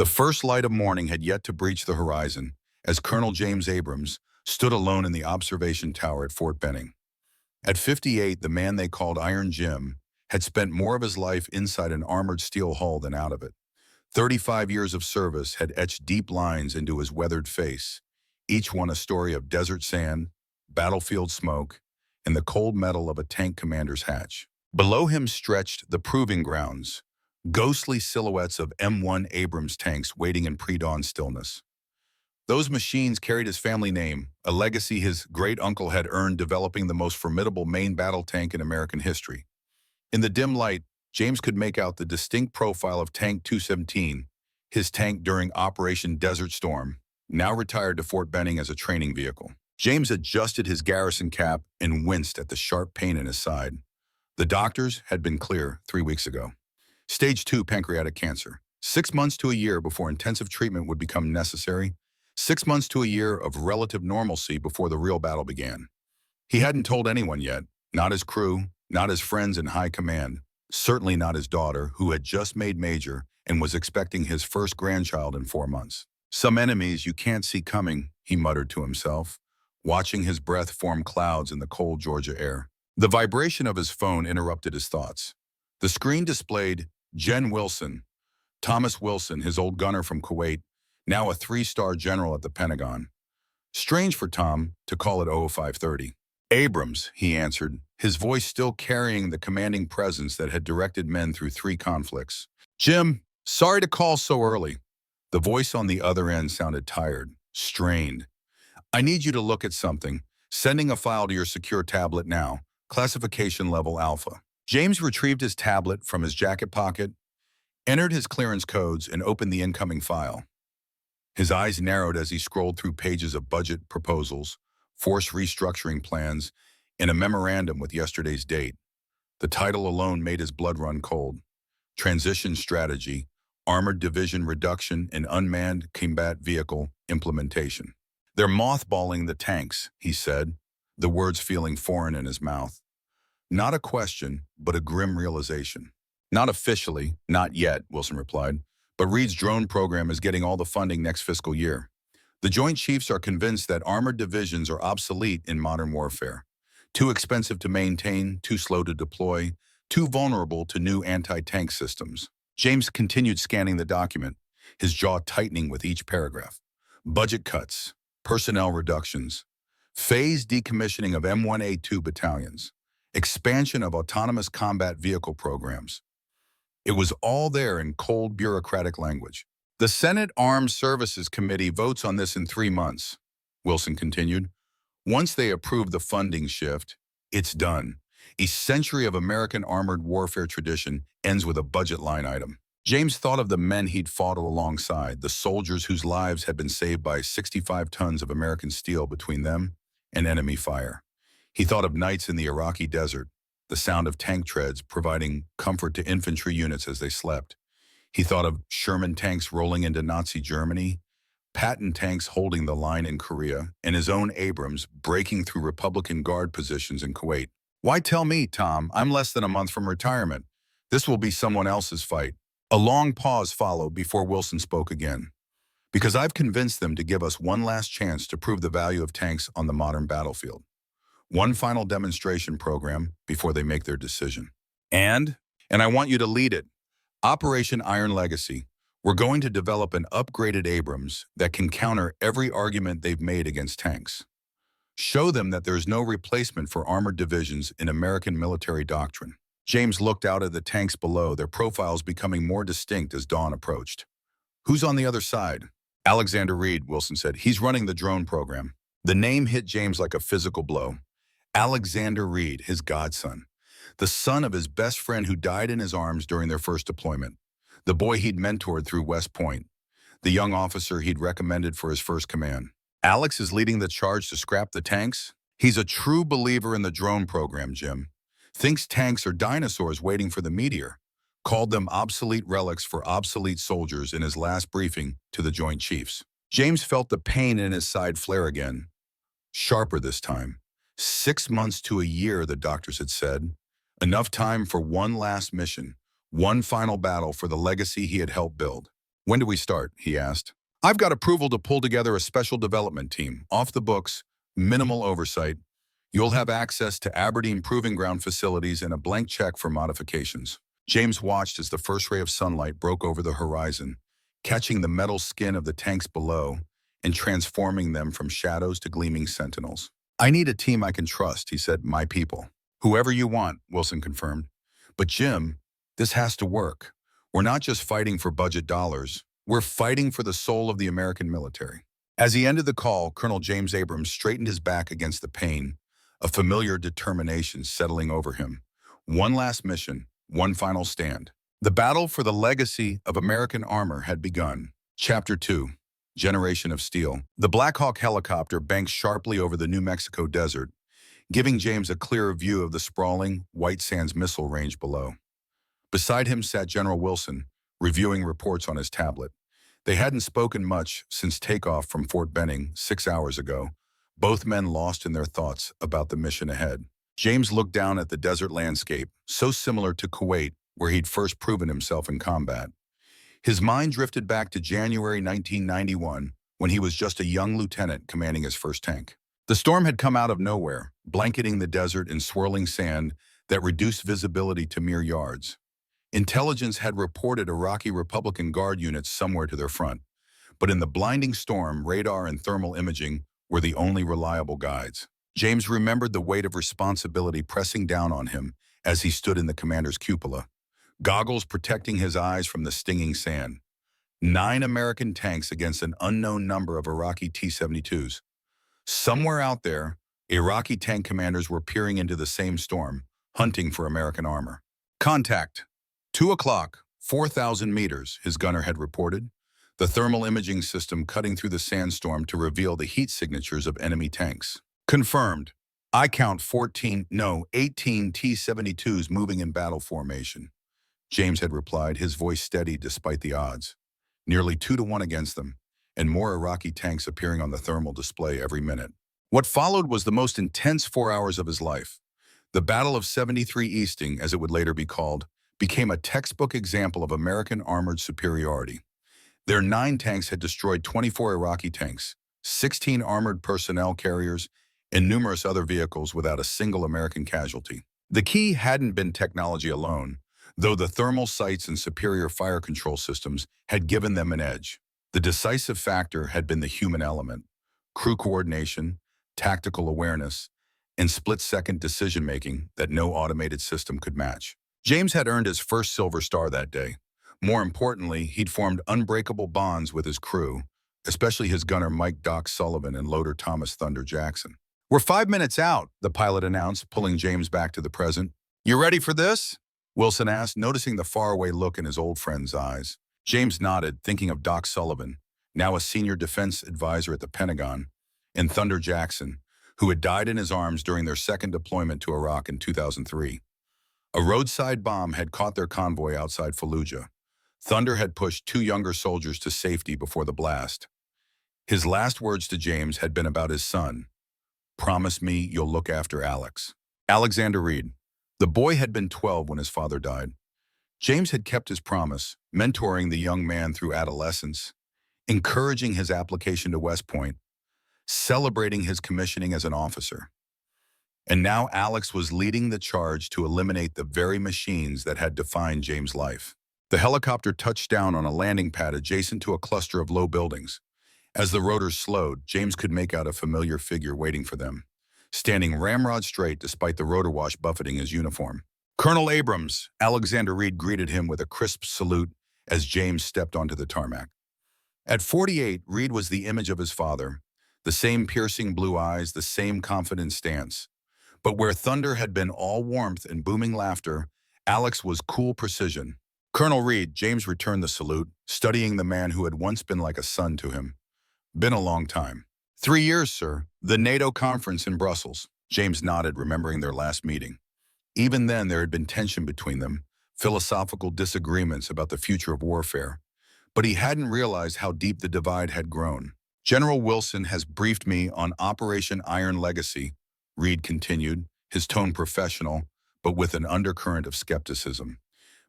The first light of morning had yet to breach the horizon as Colonel James Abrams stood alone in the observation tower at Fort Benning. At 58, the man they called Iron Jim had spent more of his life inside an armored steel hull than out of it. 35 years of service had etched deep lines into his weathered face, each one a story of desert sand, battlefield smoke, and the cold metal of a tank commander's hatch. Below him stretched the proving grounds, ghostly silhouettes of M1 Abrams tanks waiting in pre-dawn stillness. Those machines carried his family name, a legacy his great-uncle had earned developing the most formidable main battle tank in American history. In the dim light, James could make out the distinct profile of Tank 217, his tank during Operation Desert Storm, now retired to Fort Benning as a training vehicle. James adjusted his garrison cap and winced at the sharp pain in his side. The doctors had been clear 3 weeks ago. Stage 2 pancreatic cancer. 6 months to a year before intensive treatment would become necessary. 6 months to a year of relative normalcy before the real battle began. He hadn't told anyone yet, not his crew, not his friends in high command, certainly not his daughter, who had just made major and was expecting his first grandchild in 4 months. Some enemies you can't see coming, he muttered to himself, watching his breath form clouds in the cold Georgia air. The vibration of his phone interrupted his thoughts. The screen displayed Jen Wilson, Thomas Wilson, his old gunner from Kuwait, now a 3-star general at the Pentagon. Strange for Tom to call it 0530. Abrams, he answered, his voice still carrying the commanding presence that had directed men through 3 conflicts. Jim, sorry to call so early. The voice on the other end sounded tired, strained. I need you to look at something. Sending a file to your secure tablet now. Classification level alpha. James retrieved his tablet from his jacket pocket, entered his clearance codes, and opened the incoming file. His eyes narrowed as he scrolled through pages of budget proposals, force restructuring plans, and a memorandum with yesterday's date. The title alone made his blood run cold. Transition Strategy, Armored Division Reduction and Unmanned Combat Vehicle Implementation. They're mothballing the tanks, he said, the words feeling foreign in his mouth. Not a question, but a grim realization. Not officially, not yet, Wilson replied, but Reed's drone program is getting all the funding next fiscal year. The Joint Chiefs are convinced that armored divisions are obsolete in modern warfare. Too expensive to maintain, too slow to deploy, too vulnerable to new anti-tank systems. James continued scanning the document, his jaw tightening with each paragraph. Budget cuts, personnel reductions, phased decommissioning of M1A2 battalions, expansion of autonomous combat vehicle programs. It was all there in cold bureaucratic language. The Senate Armed Services Committee votes on this in 3 months, Wilson continued. Once they approve the funding shift, it's done. A century of American armored warfare tradition ends with a budget line item. James thought of the men he'd fought alongside, the soldiers whose lives had been saved by 65 tons of American steel between them and enemy fire. He thought of nights in the Iraqi desert, the sound of tank treads providing comfort to infantry units as they slept. He thought of Sherman tanks rolling into Nazi Germany, Patton tanks holding the line in Korea, and his own Abrams breaking through Republican Guard positions in Kuwait. Why tell me, Tom? I'm less than a month from retirement. This will be someone else's fight. A long pause followed before Wilson spoke again. Because I've convinced them to give us one last chance to prove the value of tanks on the modern battlefield. One final demonstration program before they make their decision. And I want you to lead it. Operation Iron Legacy. We're going to develop an upgraded Abrams that can counter every argument they've made against tanks. Show them that there's no replacement for armored divisions in American military doctrine. James looked out at the tanks below, their profiles becoming more distinct as dawn approached. Who's on the other side? Alexander Reed, Wilson said. He's running the drone program. The name hit James like a physical blow. Alexander Reed, his godson. The son of his best friend who died in his arms during their first deployment. The boy he'd mentored through West Point. The young officer he'd recommended for his first command. Alex is leading the charge to scrap the tanks? He's a true believer in the drone program, Jim. Thinks tanks are dinosaurs waiting for the meteor. Called them obsolete relics for obsolete soldiers in his last briefing to the Joint Chiefs. James felt the pain in his side flare again. Sharper this time. 6 months to a year, the doctors had said. Enough time for one last mission, one final battle for the legacy he had helped build. When do we start? He asked. I've got approval to pull together a special development team, off the books, minimal oversight. You'll have access to Aberdeen Proving Ground facilities and a blank check for modifications. James watched as the first ray of sunlight broke over the horizon, catching the metal skin of the tanks below and transforming them from shadows to gleaming sentinels. I need a team I can trust, he said. My people. Whoever you want, Wilson confirmed. But Jim, this has to work. We're not just fighting for budget dollars. We're fighting for the soul of the American military. As he ended the call, Colonel James Abrams straightened his back against the pain, a familiar determination settling over him. One last mission, one final stand. The battle for the legacy of American armor had begun. Chapter 2, Generation of Steel. The Black Hawk helicopter banked sharply over the New Mexico desert, giving James a clearer view of the sprawling White Sands missile range below. Beside him sat General Wilson, reviewing reports on his tablet. They hadn't spoken much since takeoff from Fort Benning 6 hours ago, both men lost in their thoughts about the mission ahead. James looked down at the desert landscape, so similar to Kuwait, where he'd first proven himself in combat. His mind drifted back to January 1991, when he was just a young lieutenant commanding his first tank. The storm had come out of nowhere, blanketing the desert in swirling sand that reduced visibility to mere yards. Intelligence had reported Iraqi Republican Guard units somewhere to their front, but in the blinding storm, radar and thermal imaging were the only reliable guides. James remembered the weight of responsibility pressing down on him as he stood in the commander's cupola, goggles protecting his eyes from the stinging sand. 9 American tanks against an unknown number of Iraqi T-72s. Somewhere out there, Iraqi tank commanders were peering into the same storm, hunting for American armor. Contact. 2 o'clock, 4,000 meters, his gunner had reported, the thermal imaging system cutting through the sandstorm to reveal the heat signatures of enemy tanks. Confirmed. I count 18 T-72s moving in battle formation. James had replied, his voice steady despite the odds. Nearly 2 to 1 against them, and more Iraqi tanks appearing on the thermal display every minute. What followed was the most intense 4 hours of his life. The Battle of 73 Easting, as it would later be called, became a textbook example of American armored superiority. Their 9 tanks had destroyed 24 Iraqi tanks, 16 armored personnel carriers, and numerous other vehicles without a single American casualty. The key hadn't been technology alone, though the thermal sights and superior fire control systems had given them an edge. The decisive factor had been the human element, crew coordination, tactical awareness, and split-second decision-making that no automated system could match. James had earned his first Silver Star that day. More importantly, he'd formed unbreakable bonds with his crew, especially his gunner Mike Doc Sullivan and loader Thomas Thunder Jackson. We're 5 minutes out, the pilot announced, pulling James back to the present. You ready for this? Wilson asked, noticing the faraway look in his old friend's eyes. James nodded, thinking of Doc Sullivan, now a senior defense advisor at the Pentagon, and Thunder Jackson, who had died in his arms during their second deployment to Iraq in 2003. A roadside bomb had caught their convoy outside Fallujah. Thunder had pushed 2 younger soldiers to safety before the blast. His last words to James had been about his son. Promise me you'll look after Alex. Alexander Reed. The boy had been 12 when his father died. James had kept his promise, mentoring the young man through adolescence, encouraging his application to West Point, celebrating his commissioning as an officer. And now Alex was leading the charge to eliminate the very machines that had defined James' life. The helicopter touched down on a landing pad adjacent to a cluster of low buildings. As the rotors slowed, James could make out a familiar figure waiting for them, standing ramrod straight despite the rotor wash buffeting his uniform. Colonel Abrams, Alexander Reed greeted him with a crisp salute as James stepped onto the tarmac. At 48, Reed was the image of his father, the same piercing blue eyes, the same confident stance. But where Thunder had been all warmth and booming laughter, Alex was cool precision. Colonel Reed, James returned the salute, studying the man who had once been like a son to him. Been a long time. 3 years, sir. The NATO conference in Brussels. James nodded, remembering their last meeting. Even then, there had been tension between them, philosophical disagreements about the future of warfare. But he hadn't realized how deep the divide had grown. General Wilson has briefed me on Operation Iron Legacy, Reed continued, his tone professional, but with an undercurrent of skepticism.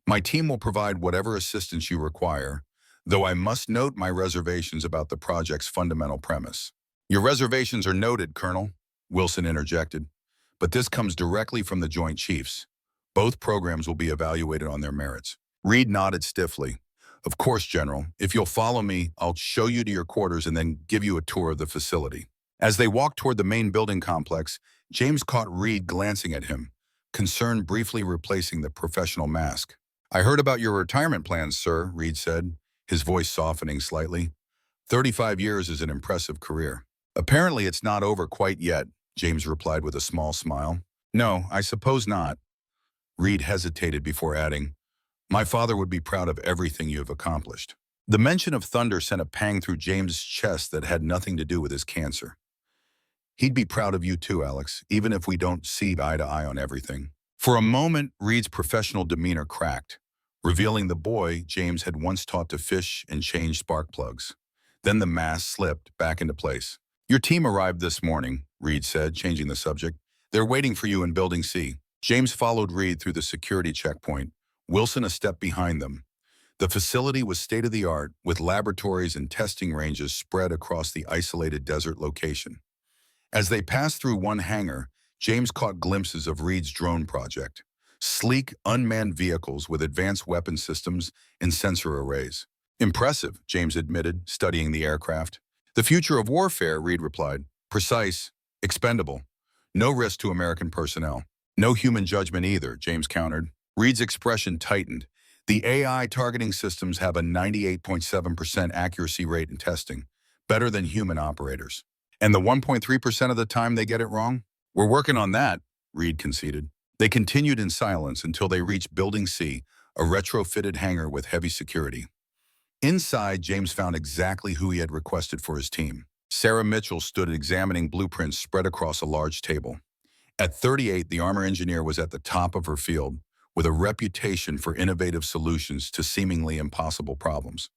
My team will provide whatever assistance you require, though I must note my reservations about the project's fundamental premise. Your reservations are noted, Colonel, Wilson interjected, but this comes directly from the Joint Chiefs. Both programs will be evaluated on their merits. Reed nodded stiffly. Of course, General. If you'll follow me, I'll show you to your quarters and then give you a tour of the facility. As they walked toward the main building complex, James caught Reed glancing at him, concern briefly replacing the professional mask. I heard about your retirement plans, sir, Reed said, his voice softening slightly. 35 years is an impressive career. Apparently it's not over quite yet, James replied with a small smile. No, I suppose not. Reed hesitated before adding, my father would be proud of everything you have accomplished. The mention of thunder sent a pang through James's chest that had nothing to do with his cancer. He'd be proud of you too, Alex, even if we don't see eye to eye on everything. For a moment, Reed's professional demeanor cracked, revealing the boy James had once taught to fish and change spark plugs. Then the mask slipped back into place. Your team arrived this morning, Reed said, changing the subject. They're waiting for you in Building C. James followed Reed through the security checkpoint, Wilson a step behind them. The facility was state-of-the-art, with laboratories and testing ranges spread across the isolated desert location. As they passed through one hangar, James caught glimpses of Reed's drone project. Sleek, unmanned vehicles with advanced weapon systems and sensor arrays. Impressive, James admitted, studying the aircraft. The future of warfare, Reed replied. Precise, expendable. No risk to American personnel. No human judgment either, James countered. Reed's expression tightened. The AI targeting systems have a 98.7% accuracy rate in testing, better than human operators. And the 1.3% of the time they get it wrong? We're working on that, Reed conceded. They continued in silence until they reached Building C, a retrofitted hangar with heavy security. Inside, James found exactly who he had requested for his team. Sarah Mitchell stood examining blueprints spread across a large table. At 38, the armor engineer was at the top of her field, with a reputation for innovative solutions to seemingly impossible problems.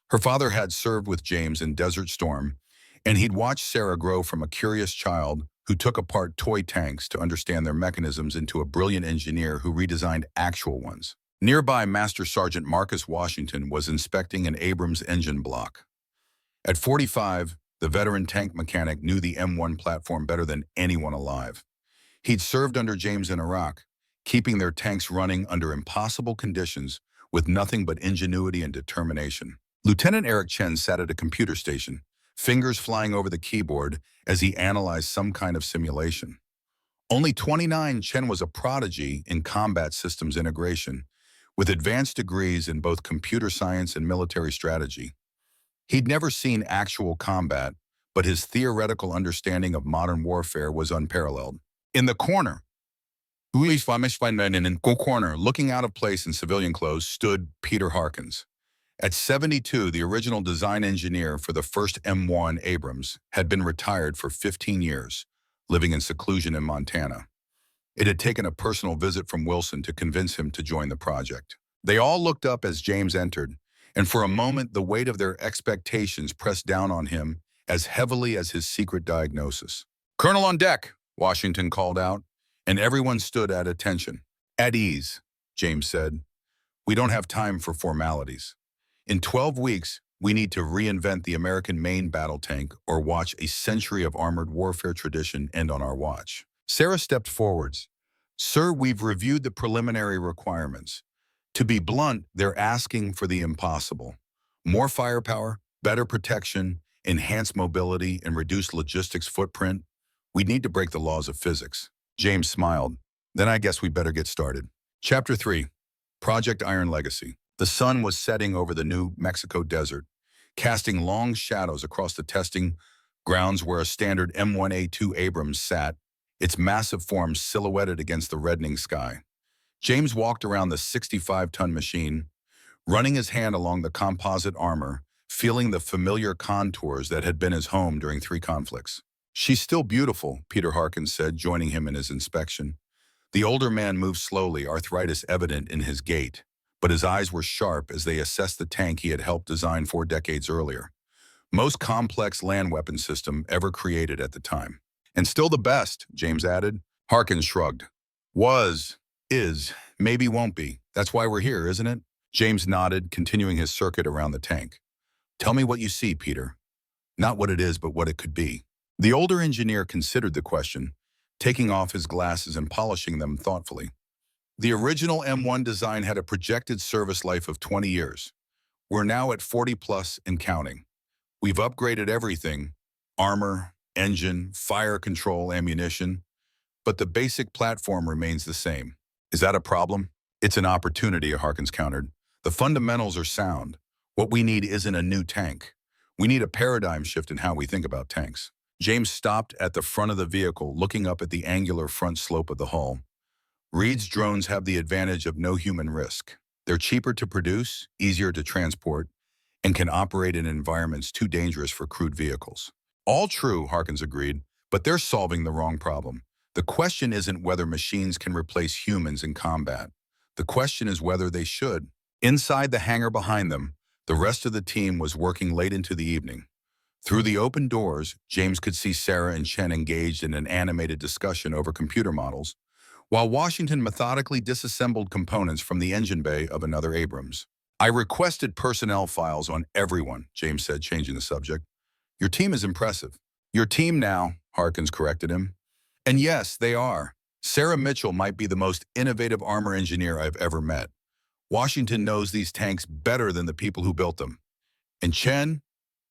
Her father had served with James in Desert Storm, and he'd watched Sarah grow from a curious child who took apart toy tanks to understand their mechanisms into a brilliant engineer who redesigned actual ones. Nearby, Master Sergeant Marcus Washington was inspecting an Abrams engine block. At 45, the veteran tank mechanic knew the M1 platform better than anyone alive. He'd served under James in Iraq, keeping their tanks running under impossible conditions with nothing but ingenuity and determination. Lieutenant Eric Chen sat at a computer station, fingers flying over the keyboard as he analyzed some kind of simulation. Only 29, Chen was a prodigy in combat systems integration, with advanced degrees in both computer science and military strategy. He'd never seen actual combat, but his theoretical understanding of modern warfare was unparalleled. In the corner, looking out of place in civilian clothes, stood Peter Harkins. At 72, the original design engineer for the first M1 Abrams had been retired for 15 years, living in seclusion in Montana. It had taken a personal visit from Wilson to convince him to join the project. They all looked up as James entered, and for a moment the weight of their expectations pressed down on him as heavily as his secret diagnosis. "Colonel on deck," Washington called out, and everyone stood at attention. "At ease," James said. "We don't have time for formalities. In 12 weeks, we need to reinvent the American main battle tank or watch a century of armored warfare tradition end on our watch." Sarah stepped forwards. "Sir, we've reviewed the preliminary requirements. To be blunt, they're asking for the impossible. More firepower, better protection, enhanced mobility, and reduced logistics footprint. We need to break the laws of physics." James smiled. "Then I guess we better get started." Chapter 3. Project Iron Legacy. The sun was setting over the New Mexico desert, casting long shadows across the testing grounds where a standard M1A2 Abrams sat, its massive form silhouetted against the reddening sky. James walked around the 65-ton machine, running his hand along the composite armor, feeling the familiar contours that had been his home during 3 conflicts. "She's still beautiful," Peter Harkins said, joining him in his inspection. The older man moved slowly, arthritis evident in his gait, but his eyes were sharp as they assessed the tank he had helped design 4 decades earlier. Most complex land weapon system ever created at the time. "And still the best," James added. Harkins shrugged. "Was, is, maybe won't be. That's why we're here, isn't it?" James nodded, continuing his circuit around the tank. Tell me what you see, Peter. Not what it is, but what it could be. The older engineer considered the question, taking off his glasses and polishing them thoughtfully. The original M1 design had a projected service life of 20 years. We're now at 40 plus and counting. We've upgraded everything, armor, engine, fire control, ammunition, but the basic platform remains the same. Is that a problem? It's an opportunity, Harkins countered. The fundamentals are sound. What we need isn't a new tank. We need a paradigm shift in how we think about tanks. James stopped at the front of the vehicle, looking up at the angular front slope of the hull. Reed's drones have the advantage of no human risk. They're cheaper to produce, easier to transport, and can operate in environments too dangerous for crewed vehicles. All true, Harkins agreed, but they're solving the wrong problem. The question isn't whether machines can replace humans in combat. The question is whether they should. Inside the hangar behind them, the rest of the team was working late into the evening. Through the open doors, James could see Sarah and Chen engaged in an animated discussion over computer models, while Washington methodically disassembled components from the engine bay of another Abrams. I requested personnel files on everyone, James said, changing the subject. Your team is impressive. Your team now, Harkins corrected him. And yes, they are. Sarah Mitchell might be the most innovative armor engineer I've ever met. Washington knows these tanks better than the people who built them. And Chen,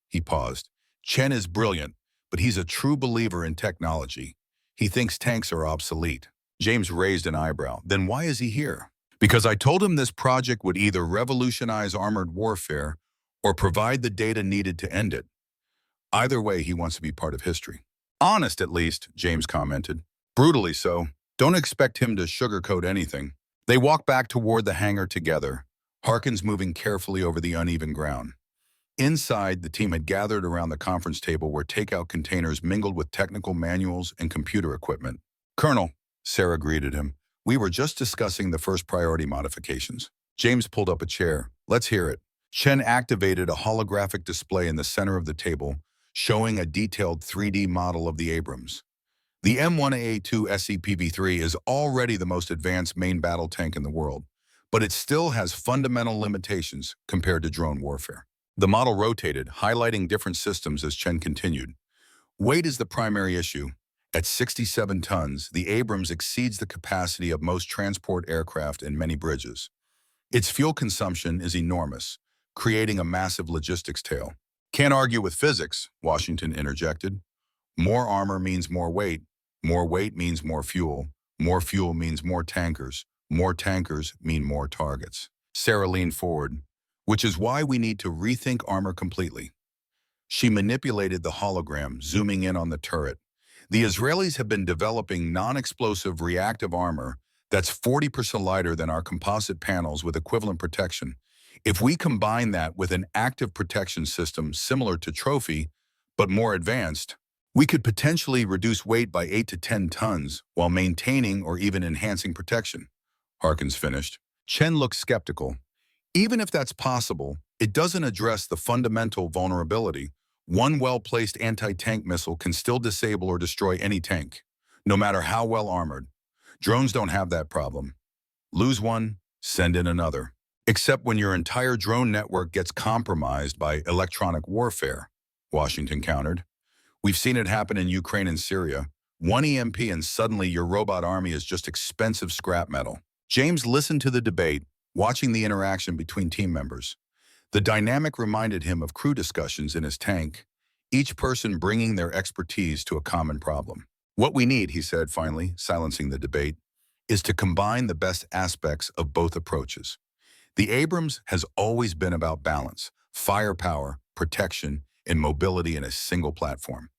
he paused. Chen is brilliant, but he's a true believer in technology. He thinks tanks are obsolete. James raised an eyebrow. Then why is he here? Because I told him this project would either revolutionize armored warfare or provide the data needed to end it. Either way, he wants to be part of history. Honest, at least, James commented. Brutally so. Don't expect him to sugarcoat anything. They walked back toward the hangar together, Harkins moving carefully over the uneven ground. Inside, the team had gathered around the conference table where takeout containers mingled with technical manuals and computer equipment. Colonel, Sarah greeted him, we were just discussing the first priority modifications. James pulled up a chair. Let's hear it. Chen activated a holographic display in the center of the table, showing a detailed 3D model of the Abrams. The M1A2 SCPV-3 is already the most advanced main battle tank in the world, but it still has fundamental limitations compared to drone warfare. The model rotated, highlighting different systems as Chen continued. Weight is the primary issue. At 67 tons, the Abrams exceeds the capacity of most transport aircraft and many bridges. Its fuel consumption is enormous, creating a massive logistics tail. Can't argue with physics, Washington interjected. More armor means more weight means more fuel means more tankers mean more targets. Sarah leaned forward, which is why we need to rethink armor completely. She manipulated the hologram, zooming in on the turret. The Israelis have been developing non-explosive reactive armor that's 40% lighter than our composite panels with equivalent protection. If we combine that with an active protection system similar to Trophy, but more advanced, we could potentially reduce weight by 8 to 10 tons while maintaining or even enhancing protection. Harkins finished. Chen looked skeptical. Even if that's possible, it doesn't address the fundamental vulnerability. One well-placed anti-tank missile can still disable or destroy any tank, no matter how well armored. Drones don't have that problem. Lose one, send in another. Except when your entire drone network gets compromised by electronic warfare, Washington countered. We've seen it happen in Ukraine and Syria. One EMP and suddenly your robot army is just expensive scrap metal. James listened to the debate, watching the interaction between team members. The dynamic reminded him of crew discussions in his tank, each person bringing their expertise to a common problem. What we need, he said finally, silencing the debate, is to combine the best aspects of both approaches. The Abrams has always been about balance, firepower, protection, and mobility in a single platform.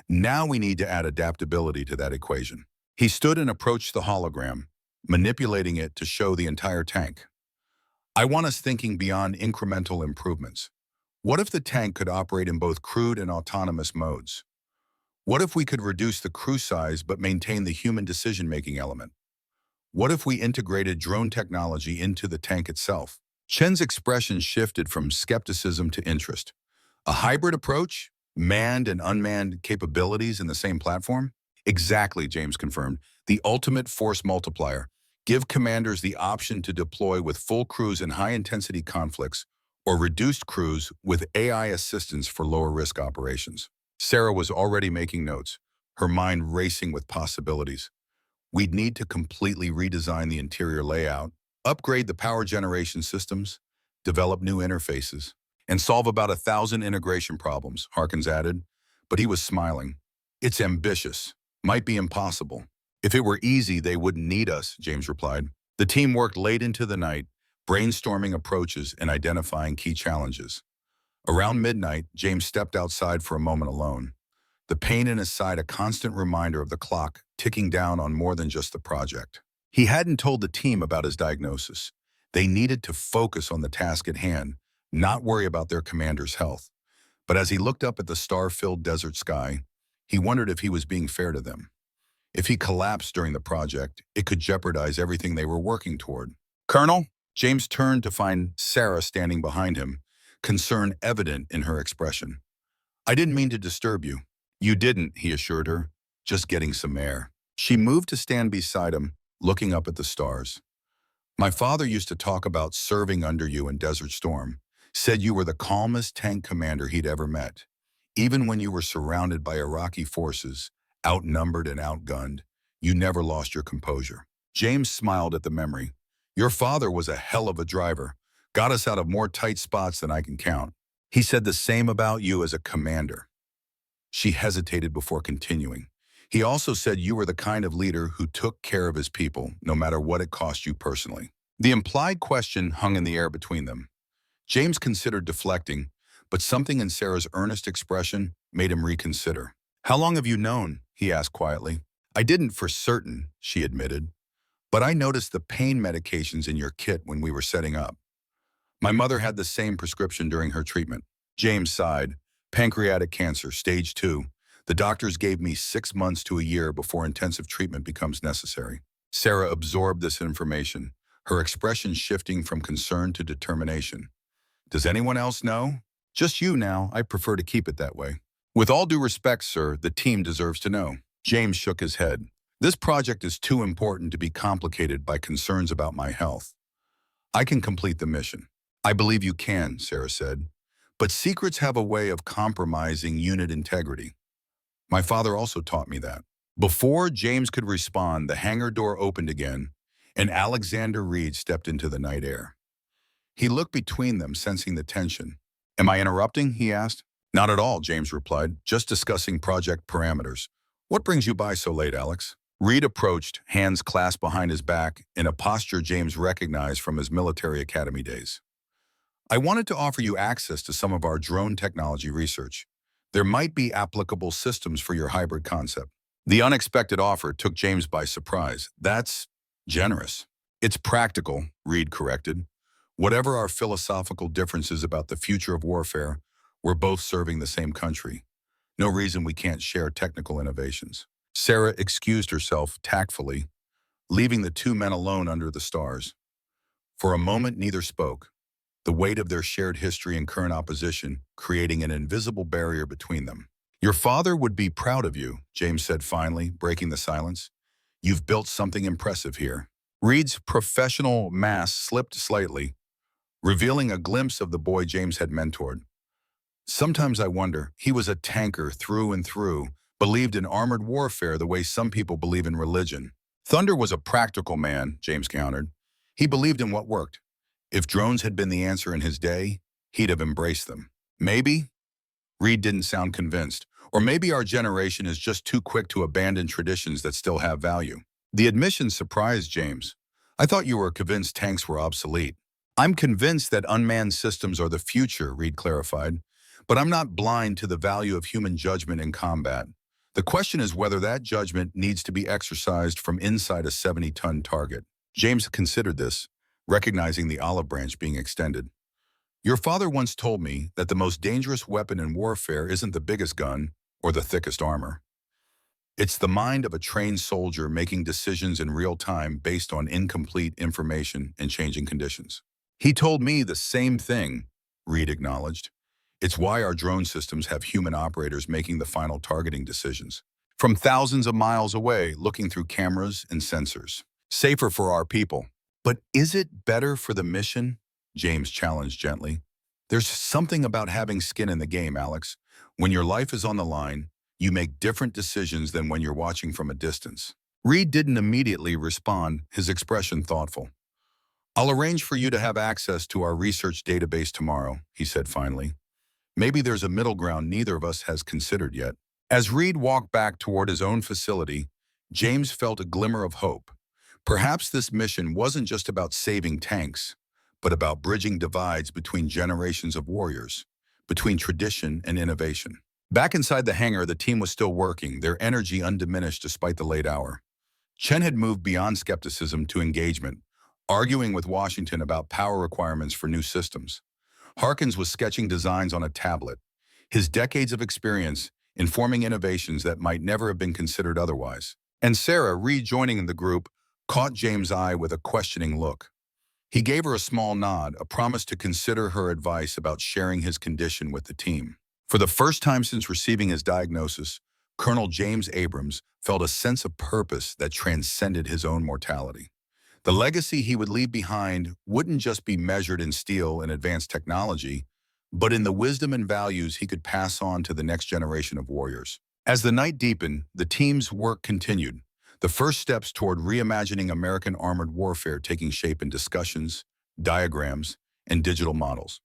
Now we need to add adaptability to that equation. He stood and approached the hologram, manipulating it to show the entire tank. I want us thinking beyond incremental improvements. What if the tank could operate in both crewed and autonomous modes? What if we could reduce the crew size but maintain the human decision-making element? What if we integrated drone technology into the tank itself? Chen's expression shifted from skepticism to interest. A hybrid approach? Manned and unmanned capabilities in the same platform? Exactly, James confirmed. The ultimate force multiplier. Give commanders the option to deploy with full crews in high-intensity conflicts or reduced crews with AI assistance for lower-risk operations. Sarah was already making notes, her mind racing with possibilities. We'd need to completely redesign the interior layout, upgrade the power generation systems, develop new interfaces, and solve about 1,000 integration problems, Harkins added. But he was smiling. It's ambitious. Might be impossible. If it were easy, they wouldn't need us, James replied. The team worked late into the night, brainstorming approaches and identifying key challenges. Around midnight, James stepped outside for a moment alone. The pain in his side a constant reminder of the clock ticking down on more than just the project. He hadn't told the team about his diagnosis. They needed to focus on the task at hand, not worry about their commander's health. But as he looked up at the star-filled desert sky, he wondered if he was being fair to them. If he collapsed during the project, it could jeopardize everything they were working toward. Colonel? James turned to find Sarah standing behind him, concern evident in her expression. I didn't mean to disturb you. You didn't, he assured her, just getting some air. She moved to stand beside him, looking up at the stars. My father used to talk about serving under you in Desert Storm, said you were the calmest tank commander he'd ever met. Even when you were surrounded by Iraqi forces, outnumbered and outgunned, you never lost your composure. James smiled at the memory. Your father was a hell of a driver, got us out of more tight spots than I can count. He said the same about you as a commander. She hesitated before continuing. He also said you were the kind of leader who took care of his people, no matter what it cost you personally. The implied question hung in the air between them. James considered deflecting, but something in Sarah's earnest expression made him reconsider. How long have you known? He asked quietly. I didn't for certain, she admitted, but I noticed the pain medications in your kit when we were setting up. My mother had the same prescription during her treatment. James sighed. Pancreatic cancer, stage 2. The doctors gave me 6 months to a year before intensive treatment becomes necessary. Sarah absorbed this information, her expression shifting from concern to determination. Does anyone else know? Just you now. I prefer to keep it that way. With all due respect, sir, the team deserves to know. James shook his head. This project is too important to be complicated by concerns about my health. I can complete the mission. I believe you can, Sarah said. But secrets have a way of compromising unit integrity. My father also taught me that. Before James could respond, the hangar door opened again, and Alexander Reed stepped into the night air. He looked between them, sensing the tension. Am I interrupting? He asked. Not at all, James replied, just discussing project parameters. What brings you by so late, Alex? Reed approached, hands clasped behind his back, in a posture James recognized from his military academy days. I wanted to offer you access to some of our drone technology research. There might be applicable systems for your hybrid concept. The unexpected offer took James by surprise. That's generous. It's practical, Reed corrected. Whatever our philosophical differences about the future of warfare, we're both serving the same country. No reason we can't share technical innovations. Sarah excused herself tactfully, leaving the two men alone under the stars. For a moment, neither spoke, the weight of their shared history and current opposition creating an invisible barrier between them. Your father would be proud of you, James said finally, breaking the silence. You've built something impressive here. Reed's professional mask slipped slightly, revealing a glimpse of the boy James had mentored. Sometimes I wonder, he was a tanker through and through, believed in armored warfare the way some people believe in religion. Thunder was a practical man, James countered. He believed in what worked. If drones had been the answer in his day, he'd have embraced them. Maybe? Reed didn't sound convinced. Or maybe our generation is just too quick to abandon traditions that still have value. The admission surprised James. I thought you were convinced tanks were obsolete. I'm convinced that unmanned systems are the future, Reed clarified. But I'm not blind to the value of human judgment in combat. The question is whether that judgment needs to be exercised from inside a 70-ton target. James considered this, recognizing the olive branch being extended. Your father once told me that the most dangerous weapon in warfare isn't the biggest gun or the thickest armor. It's the mind of a trained soldier making decisions in real time based on incomplete information and changing conditions. He told me the same thing, Reed acknowledged. It's why our drone systems have human operators making the final targeting decisions, from thousands of miles away looking through cameras and sensors. Safer for our people. But is it better for the mission? James challenged gently. There's something about having skin in the game, Alex. When your life is on the line, you make different decisions than when you're watching from a distance. Reed didn't immediately respond, his expression thoughtful. I'll arrange for you to have access to our research database tomorrow, he said finally. Maybe there's a middle ground neither of us has considered yet. As Reed walked back toward his own facility, James felt a glimmer of hope. Perhaps this mission wasn't just about saving tanks, but about bridging divides between generations of warriors, between tradition and innovation. Back inside the hangar, the team was still working, their energy undiminished despite the late hour. Chen had moved beyond skepticism to engagement, arguing with Washington about power requirements for new systems. Harkins was sketching designs on a tablet, his decades of experience informing innovations that might never have been considered otherwise. And Sarah, rejoining the group, caught James' eye with a questioning look. He gave her a small nod, a promise to consider her advice about sharing his condition with the team. For the first time since receiving his diagnosis, Colonel James Abrams felt a sense of purpose that transcended his own mortality. The legacy he would leave behind wouldn't just be measured in steel and advanced technology, but in the wisdom and values he could pass on to the next generation of warriors. As the night deepened, the team's work continued, the first steps toward reimagining American armored warfare taking shape in discussions, diagrams, and digital models.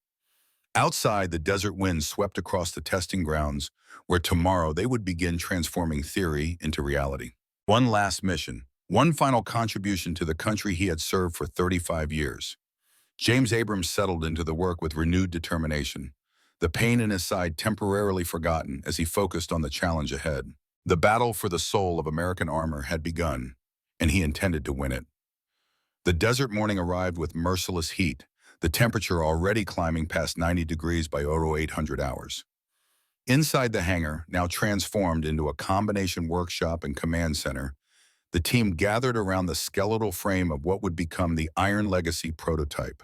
Outside, the desert winds swept across the testing grounds, where tomorrow they would begin transforming theory into reality. One last mission, one final contribution to the country he had served for 35 years. James Abrams settled into the work with renewed determination, the pain in his side temporarily forgotten as he focused on the challenge ahead. The battle for the soul of American armor had begun, and he intended to win it. The desert morning arrived with merciless heat, the temperature already climbing past 90 degrees by 0800 hours. Inside the hangar, now transformed into a combination workshop and command center, the team gathered around the skeletal frame of what would become the Iron Legacy prototype.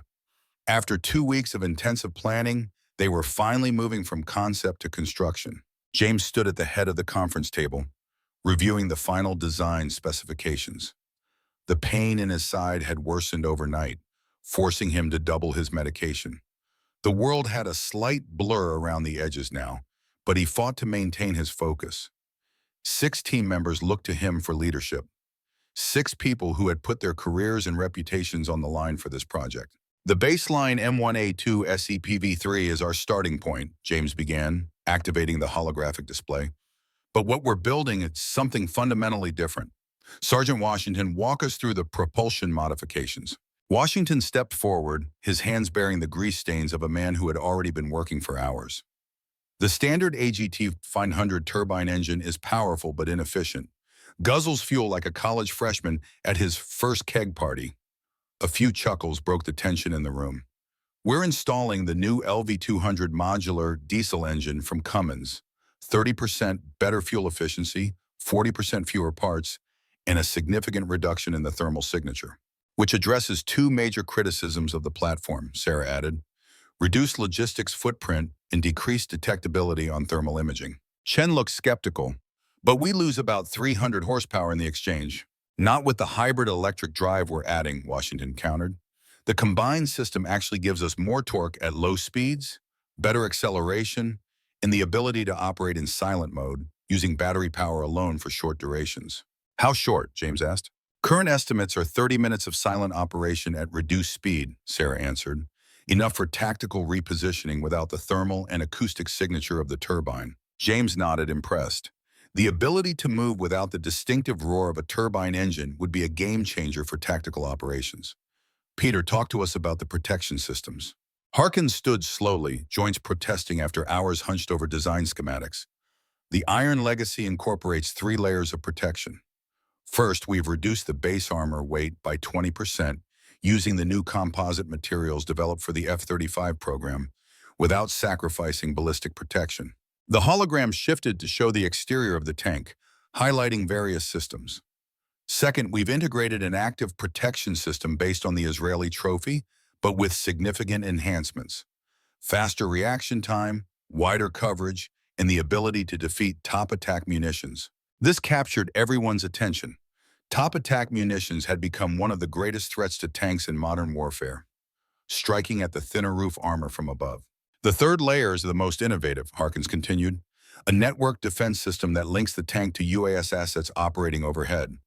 After 2 weeks of intensive planning, they were finally moving from concept to construction. James stood at the head of the conference table, reviewing the final design specifications. The pain in his side had worsened overnight, forcing him to double his medication. The world had a slight blur around the edges now, but he fought to maintain his focus. 6 team members looked to him for leadership. 6 people who had put their careers and reputations on the line for this project. The baseline M1A2 SEPV3 is our starting point, James began, activating the holographic display. But what we're building is something fundamentally different. Sergeant Washington, walk us through the propulsion modifications. Washington stepped forward, his hands bearing the grease stains of a man who had already been working for hours. The standard AGT 500 turbine engine is powerful but inefficient. Guzzles fuel like a college freshman at his first keg party. A few chuckles broke the tension in the room. We're installing the new LV200 modular diesel engine from Cummins. 30% better fuel efficiency, 40% fewer parts, and a significant reduction in the thermal signature, which addresses 2 major criticisms of the platform, Sarah added: reduced logistics footprint and decreased detectability on thermal imaging. Chen looked skeptical, but we lose about 300 horsepower in the exchange. Not with the hybrid electric drive we're adding, Washington countered. The combined system actually gives us more torque at low speeds, better acceleration, and the ability to operate in silent mode, using battery power alone for short durations. How short? James asked. Current estimates are 30 minutes of silent operation at reduced speed, Sarah answered, enough for tactical repositioning without the thermal and acoustic signature of the turbine. James nodded, impressed. The ability to move without the distinctive roar of a turbine engine would be a game changer for tactical operations. Peter, talk to us about the protection systems. Harkins stood slowly, joints protesting after hours hunched over design schematics. The Iron Legacy incorporates 3 layers of protection. First, we've reduced the base armor weight by 20% using the new composite materials developed for the F-35 program without sacrificing ballistic protection. The hologram shifted to show the exterior of the tank, highlighting various systems. Second, we've integrated an active protection system based on the Israeli trophy, but with significant enhancements. Faster reaction time, wider coverage, and the ability to defeat top attack munitions. This captured everyone's attention. Top attack munitions had become one of the greatest threats to tanks in modern warfare, striking at the thinner roof armor from above. The third layer is the most innovative, Harkins continued, a network defense system that links the tank to UAS assets operating overhead.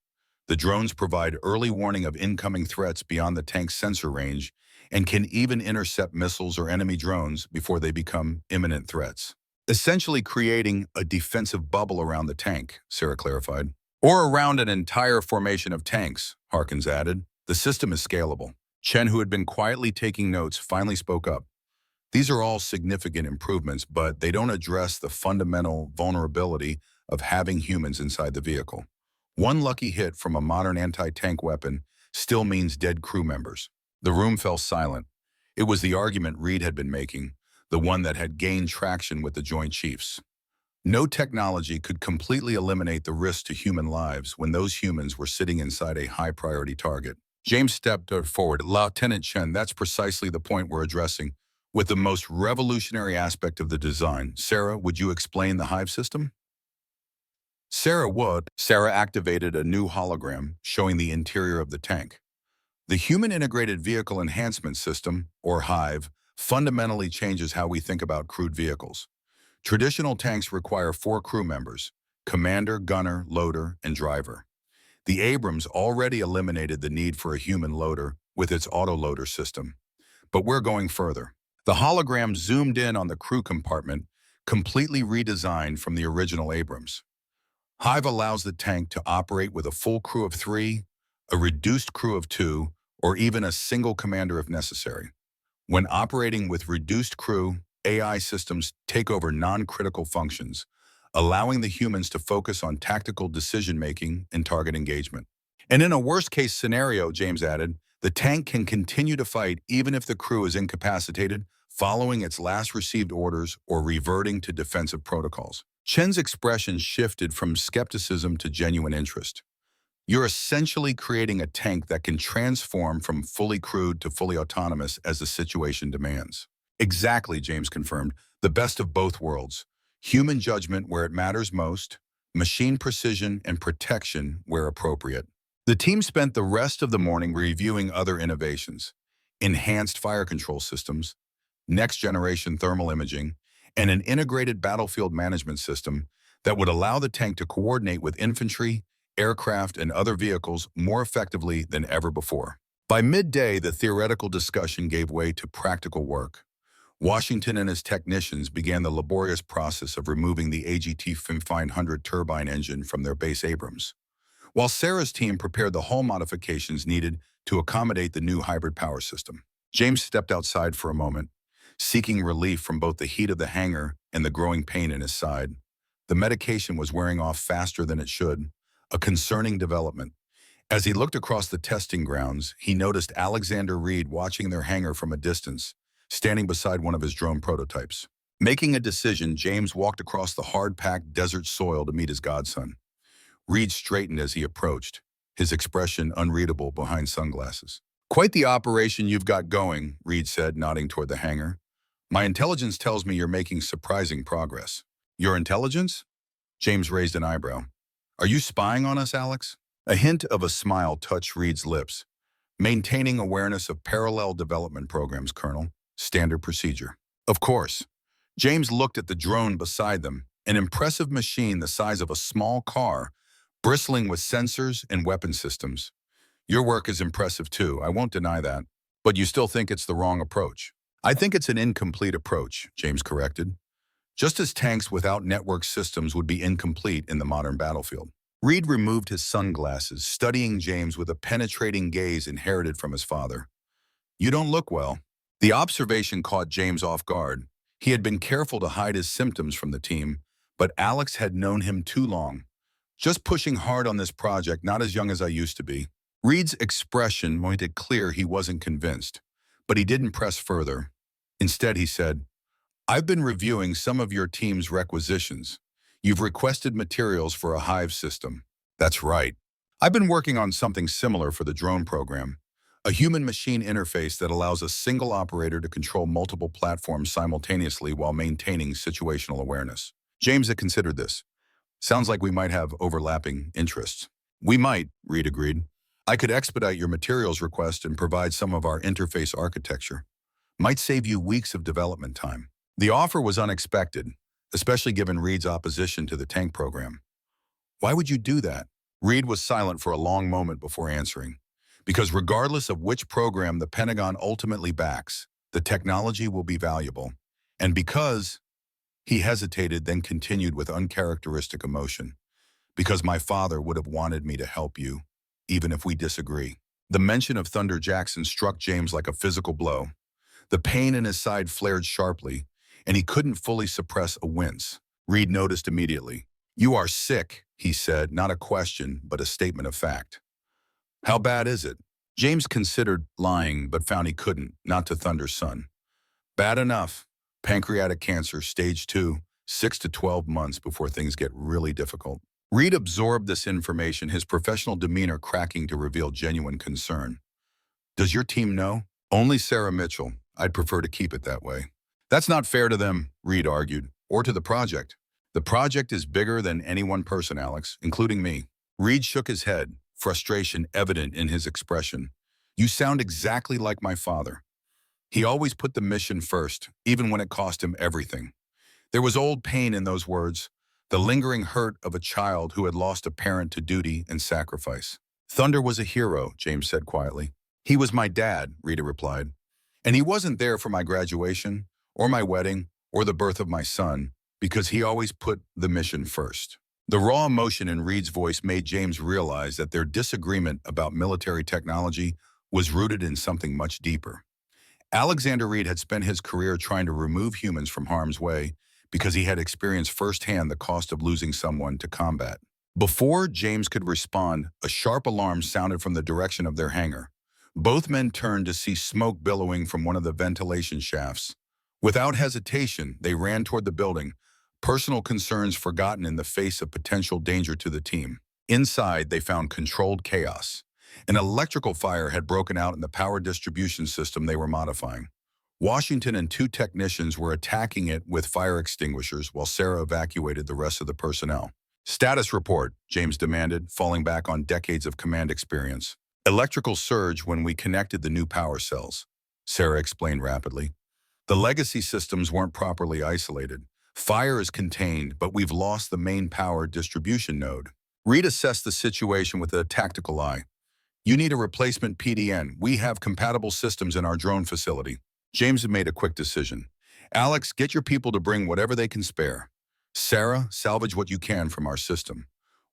The drones provide early warning of incoming threats beyond the tank's sensor range and can even intercept missiles or enemy drones before they become imminent threats, essentially creating a defensive bubble around the tank, Sarah clarified. Or around an entire formation of tanks, Harkins added. The system is scalable. Chen, who had been quietly taking notes, finally spoke up. These are all significant improvements, but they don't address the fundamental vulnerability of having humans inside the vehicle. One lucky hit from a modern anti-tank weapon still means dead crew members. The room fell silent. It was the argument Reed had been making, the one that had gained traction with the Joint Chiefs. No technology could completely eliminate the risk to human lives when those humans were sitting inside a high-priority target. James stepped forward. Lieutenant Chen, that's precisely the point we're addressing, with the most revolutionary aspect of the design. Sarah, would you explain the Hive system? Sarah would. Sarah activated a new hologram showing the interior of the tank. The Human Integrated Vehicle Enhancement System, or Hive, fundamentally changes how we think about crewed vehicles. Traditional tanks require 4 crew members: commander, gunner, loader, and driver. The Abrams already eliminated the need for a human loader with its autoloader system. But we're going further. The hologram zoomed in on the crew compartment, completely redesigned from the original Abrams. Hive allows the tank to operate with a full crew of 3, a reduced crew of 2, or even a single commander if necessary. When operating with reduced crew, AI systems take over non-critical functions, allowing the humans to focus on tactical decision-making and target engagement. And in a worst-case scenario, James added, the tank can continue to fight even if the crew is incapacitated, following its last received orders or reverting to defensive protocols. Chen's expression shifted from skepticism to genuine interest. You're essentially creating a tank that can transform from fully crewed to fully autonomous as the situation demands. Exactly, James confirmed. The best of both worlds. Human judgment where it matters most, machine precision and protection where appropriate. The team spent the rest of the morning reviewing other innovations: enhanced fire control systems, next-generation thermal imaging, and an integrated battlefield management system that would allow the tank to coordinate with infantry, aircraft, and other vehicles more effectively than ever before. By midday, the theoretical discussion gave way to practical work. Washington and his technicians began the laborious process of removing the AGT-500 turbine engine from their base Abrams, while Sarah's team prepared the hull modifications needed to accommodate the new hybrid power system. James stepped outside for a moment, seeking relief from both the heat of the hangar and the growing pain in his side. The medication was wearing off faster than it should, a concerning development. As he looked across the testing grounds, he noticed Alexander Reed watching their hangar from a distance, standing beside one of his drone prototypes. Making a decision, James walked across the hard-packed desert soil to meet his godson. Reed straightened as he approached, his expression unreadable behind sunglasses. "Quite the operation you've got going," Reed said, nodding toward the hangar. "My intelligence tells me you're making surprising progress." "Your intelligence?" James raised an eyebrow. "Are you spying on us, Alex?" A hint of a smile touched Reed's lips. "Maintaining awareness of parallel development programs, Colonel. Standard procedure." "Of course." James looked at the drone beside them, an impressive machine the size of a small car, bristling with sensors and weapon systems. "Your work is impressive too, I won't deny that. But you still think it's the wrong approach." "I think it's an incomplete approach," James corrected. "Just as tanks without network systems would be incomplete in the modern battlefield." Reed removed his sunglasses, studying James with a penetrating gaze inherited from his father. "You don't look well." The observation caught James off guard. He had been careful to hide his symptoms from the team, but Alex had known him too long. "Just pushing hard on this project, not as young as I used to be." Reed's expression made it clear he wasn't convinced, but he didn't press further. Instead, he said, "I've been reviewing some of your team's requisitions. You've requested materials for a Hive system." "That's right. I've been working on something similar for the drone program. A human-machine interface that allows a single operator to control multiple platforms simultaneously while maintaining situational awareness." James had considered this. "Sounds like we might have overlapping interests." We might, Reed agreed. I could expedite your materials request and provide some of our interface architecture. Might save you weeks of development time. The offer was unexpected, especially given Reed's opposition to the tank program. Why would you do that? Reed was silent for a long moment before answering. Because regardless of which program the Pentagon ultimately backs, the technology will be valuable. And because he hesitated, then continued with uncharacteristic emotion. Because my father would have wanted me to help you, even if we disagree. The mention of Thunder Jackson struck James like a physical blow. The pain in his side flared sharply, and he couldn't fully suppress a wince. Reed noticed immediately. You are sick, he said, not a question, but a statement of fact. How bad is it? James considered lying, but found he couldn't, not to Thunder's son. Bad enough. Pancreatic cancer, stage 2, 6 to 12 months before things get really difficult. Reed absorbed this information, his professional demeanor cracking to reveal genuine concern. Does your team know? Only Sarah Mitchell. I'd prefer to keep it that way. That's not fair to them, Reed argued, or to the project. The project is bigger than any one person, Alex, including me. Reed shook his head, frustration evident in his expression. You sound exactly like my father. He always put the mission first, even when it cost him everything. There was old pain in those words, the lingering hurt of a child who had lost a parent to duty and sacrifice. Thunder was a hero, James said quietly. He was my dad, Rita replied. And he wasn't there for my graduation, or my wedding, or the birth of my son, because he always put the mission first. The raw emotion in Reed's voice made James realize that their disagreement about military technology was rooted in something much deeper. Alexander Reed had spent his career trying to remove humans from harm's way because he had experienced firsthand the cost of losing someone to combat. Before James could respond, a sharp alarm sounded from the direction of their hangar. Both men turned to see smoke billowing from one of the ventilation shafts. Without hesitation, they ran toward the building, personal concerns forgotten in the face of potential danger to the team. Inside, they found controlled chaos. An electrical fire had broken out in the power distribution system they were modifying. Washington and 2 technicians were attacking it with fire extinguishers while Sarah evacuated the rest of the personnel. Status report, James demanded, falling back on decades of command experience. Electrical surge when we connected the new power cells, Sarah explained rapidly. The legacy systems weren't properly isolated. Fire is contained, but we've lost the main power distribution node. Reed assessed the situation with a tactical eye. You need a replacement PDN. We have compatible systems in our drone facility. James had made a quick decision. Alex, get your people to bring whatever they can spare. Sarah, salvage what you can from our system.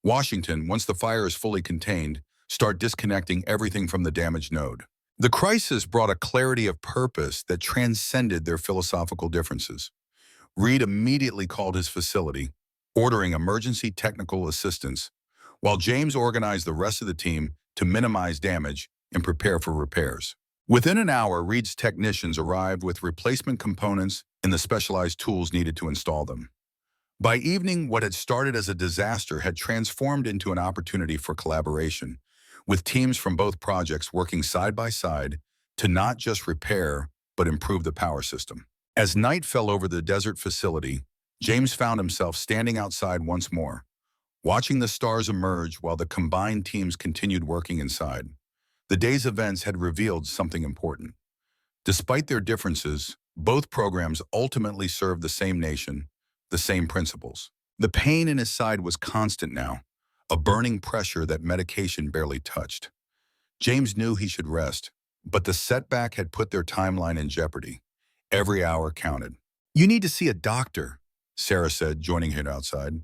Washington, once the fire is fully contained, start disconnecting everything from the damaged node. The crisis brought a clarity of purpose that transcended their philosophical differences. Reed immediately called his facility, ordering emergency technical assistance, while James organized the rest of the team to minimize damage and prepare for repairs. Within an hour, Reed's technicians arrived with replacement components and the specialized tools needed to install them. By evening, what had started as a disaster had transformed into an opportunity for collaboration, with teams from both projects working side by side to not just repair, but improve the power system. As night fell over the desert facility, James found himself standing outside once more, watching the stars emerge while the combined teams continued working inside. The day's events had revealed something important. Despite their differences, both programs ultimately served the same nation, the same principles. The pain in his side was constant now, a burning pressure that medication barely touched. James knew he should rest, but the setback had put their timeline in jeopardy. Every hour counted. You need to see a doctor, Sarah said, joining him outside.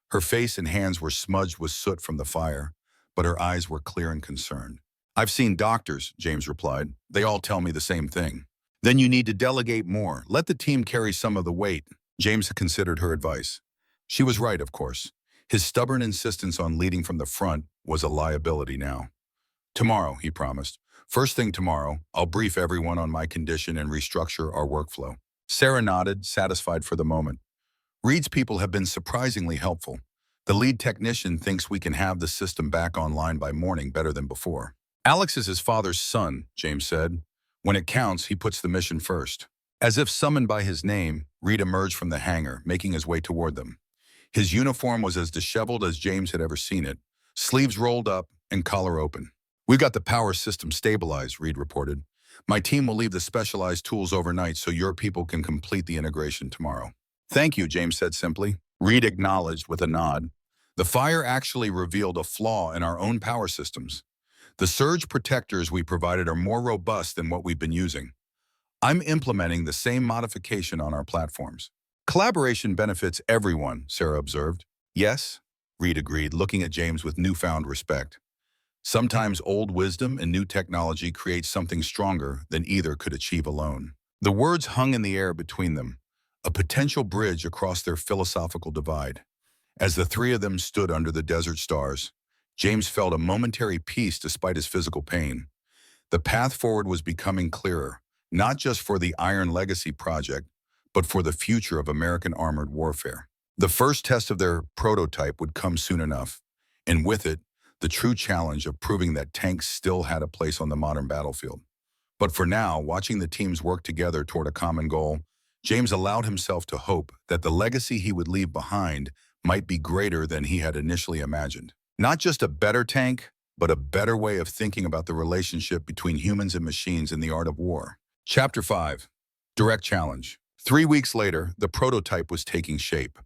Her face and hands were smudged with soot from the fire, but her eyes were clear and concerned. I've seen doctors, James replied. They all tell me the same thing. Then you need to delegate more. Let the team carry some of the weight. James had considered her advice. She was right, of course. His stubborn insistence on leading from the front was a liability now. Tomorrow, he promised. First thing tomorrow, I'll brief everyone on my condition and restructure our workflow. Sarah nodded, satisfied for the moment. Reed's people have been surprisingly helpful. The lead technician thinks we can have the system back online by morning better than before. Alex is his father's son, James said. When it counts, he puts the mission first. As if summoned by his name, Reed emerged from the hangar, making his way toward them. His uniform was as disheveled as James had ever seen it, sleeves rolled up and collar open. "We've got the power system stabilized," Reed reported. "My team will leave the specialized tools overnight so your people can complete the integration tomorrow." "Thank you," James said simply. Reed acknowledged with a nod. "The fire actually revealed a flaw in our own power systems. The surge protectors we provided are more robust than what we've been using. I'm implementing the same modification on our platforms." "Collaboration benefits everyone," Sarah observed. "Yes," Reed agreed, looking at James with newfound respect. "Sometimes old wisdom and new technology create something stronger than either could achieve alone." The words hung in the air between them, a potential bridge across their philosophical divide. As the three of them stood under the desert stars, James felt a momentary peace despite his physical pain. The path forward was becoming clearer, not just for the Iron Legacy project, but for the future of American armored warfare. The first test of their prototype would come soon enough, and with it, the true challenge of proving that tanks still had a place on the modern battlefield. But for now, watching the teams work together toward a common goal, James allowed himself to hope that the legacy he would leave behind might be greater than he had initially imagined. Not just a better tank, but a better way of thinking about the relationship between humans and machines in the art of war. Chapter 5. Direct Challenge. 3 weeks later, the prototype was taking shape.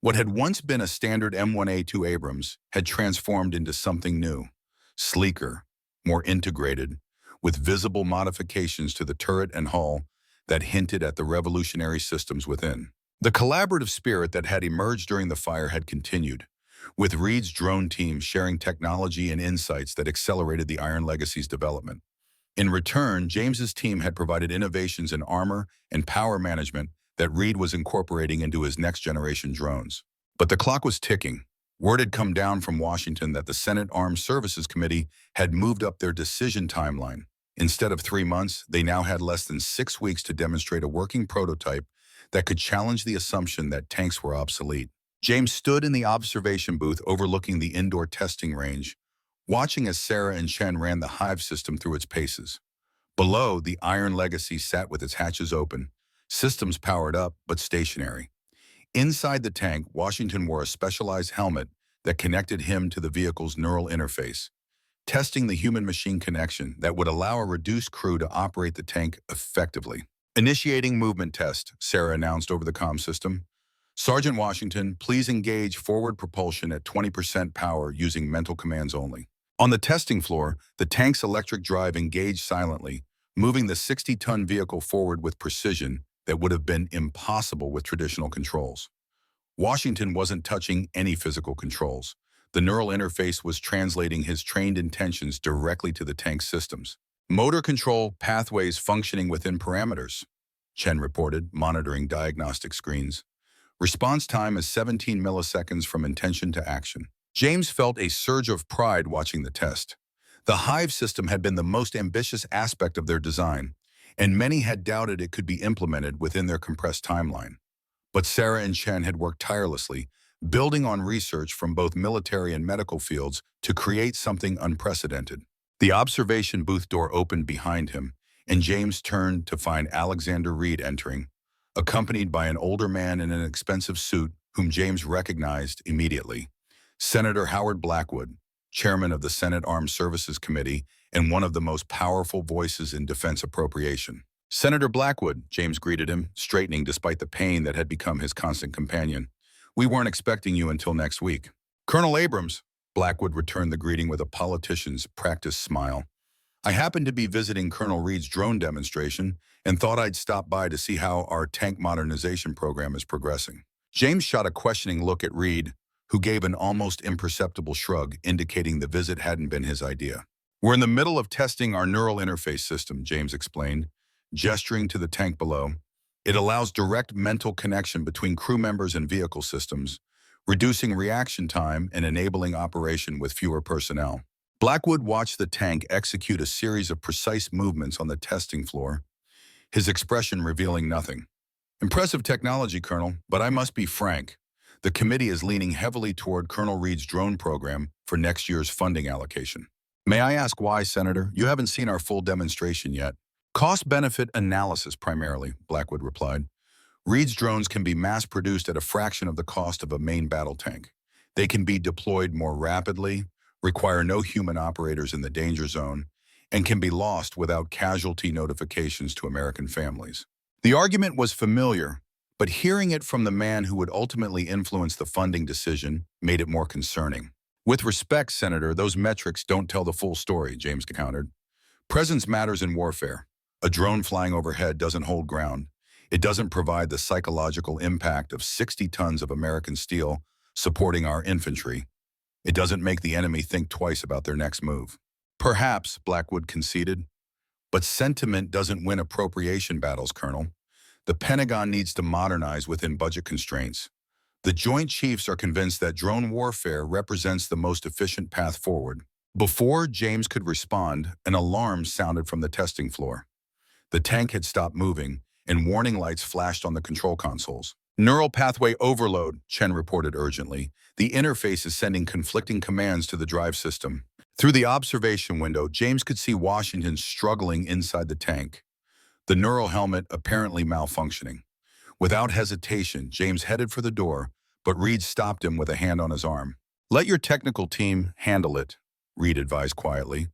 What had once been a standard M1A2 Abrams had transformed into something new, sleeker, more integrated, with visible modifications to the turret and hull that hinted at the revolutionary systems within. The collaborative spirit that had emerged during the fire had continued, with Reed's drone team sharing technology and insights that accelerated the Iron Legacy's development. In return, James's team had provided innovations in armor and power management that Reed was incorporating into his next-generation drones. But the clock was ticking. Word had come down from Washington that the Senate Armed Services Committee had moved up their decision timeline. Instead of 3 months, they now had less than 6 weeks to demonstrate a working prototype that could challenge the assumption that tanks were obsolete. James stood in the observation booth overlooking the indoor testing range, watching as Sarah and Chen ran the Hive system through its paces. Below, the Iron Legacy sat with its hatches open, systems powered up but stationary. Inside the tank, Washington wore a specialized helmet that connected him to the vehicle's neural interface, testing the human-machine connection that would allow a reduced crew to operate the tank effectively. "Initiating movement test," Sarah announced over the comm system. "Sergeant Washington, please engage forward propulsion at 20% power using mental commands only." On the testing floor, the tank's electric drive engaged silently, moving the 60-ton vehicle forward with precision that would have been impossible with traditional controls. Washington wasn't touching any physical controls. The neural interface was translating his trained intentions directly to the tank's systems. "Motor control pathways functioning within parameters," Chen reported, monitoring diagnostic screens. "Response time is 17 milliseconds from intention to action." James felt a surge of pride watching the test. The Hive system had been the most ambitious aspect of their design, and many had doubted it could be implemented within their compressed timeline. But Sarah and Chen had worked tirelessly, building on research from both military and medical fields to create something unprecedented. The observation booth door opened behind him, and James turned to find Alexander Reed entering, accompanied by an older man in an expensive suit whom James recognized immediately. Senator Howard Blackwood, chairman of the Senate Armed Services Committee and one of the most powerful voices in defense appropriation. "Senator Blackwood," James greeted him, straightening despite the pain that had become his constant companion. "We weren't expecting you until next week." "Colonel Abrams," Blackwood returned the greeting with a politician's practiced smile. "I happened to be visiting Colonel Reed's drone demonstration and thought I'd stop by to see how our tank modernization program is progressing." James shot a questioning look at Reed, who gave an almost imperceptible shrug, indicating the visit hadn't been his idea. "We're in the middle of testing our neural interface system," James explained, gesturing to the tank below. "It allows direct mental connection between crew members and vehicle systems, reducing reaction time and enabling operation with fewer personnel." Blackwood watched the tank execute a series of precise movements on the testing floor, his expression revealing nothing. "Impressive technology, Colonel, but I must be frank. The committee is leaning heavily toward Colonel Reed's drone program for next year's funding allocation." "May I ask why, Senator? You haven't seen our full demonstration yet." "Cost-benefit analysis primarily," Blackwood replied. "Reed's drones can be mass-produced at a fraction of the cost of a main battle tank. They can be deployed more rapidly, require no human operators in the danger zone, and can be lost without casualty notifications to American families. The argument was familiar, but hearing it from the man who would ultimately influence the funding decision made it more concerning. With respect, Senator, those metrics don't tell the full story, James countered. Presence matters in warfare. A drone flying overhead doesn't hold ground. It doesn't provide the psychological impact of 60 tons of American steel supporting our infantry. It doesn't make the enemy think twice about their next move. Perhaps, Blackwood conceded, but sentiment doesn't win appropriation battles, Colonel. The Pentagon needs to modernize within budget constraints. The Joint Chiefs are convinced that drone warfare represents the most efficient path forward. Before James could respond, an alarm sounded from the testing floor. The tank had stopped moving, and warning lights flashed on the control consoles. Neural pathway overload, Chen reported urgently. The interface is sending conflicting commands to the drive system. Through the observation window, James could see Washington struggling inside the tank, the neural helmet apparently malfunctioning. Without hesitation, James headed for the door, but Reed stopped him with a hand on his arm. "Let your technical team handle it," Reed advised quietly.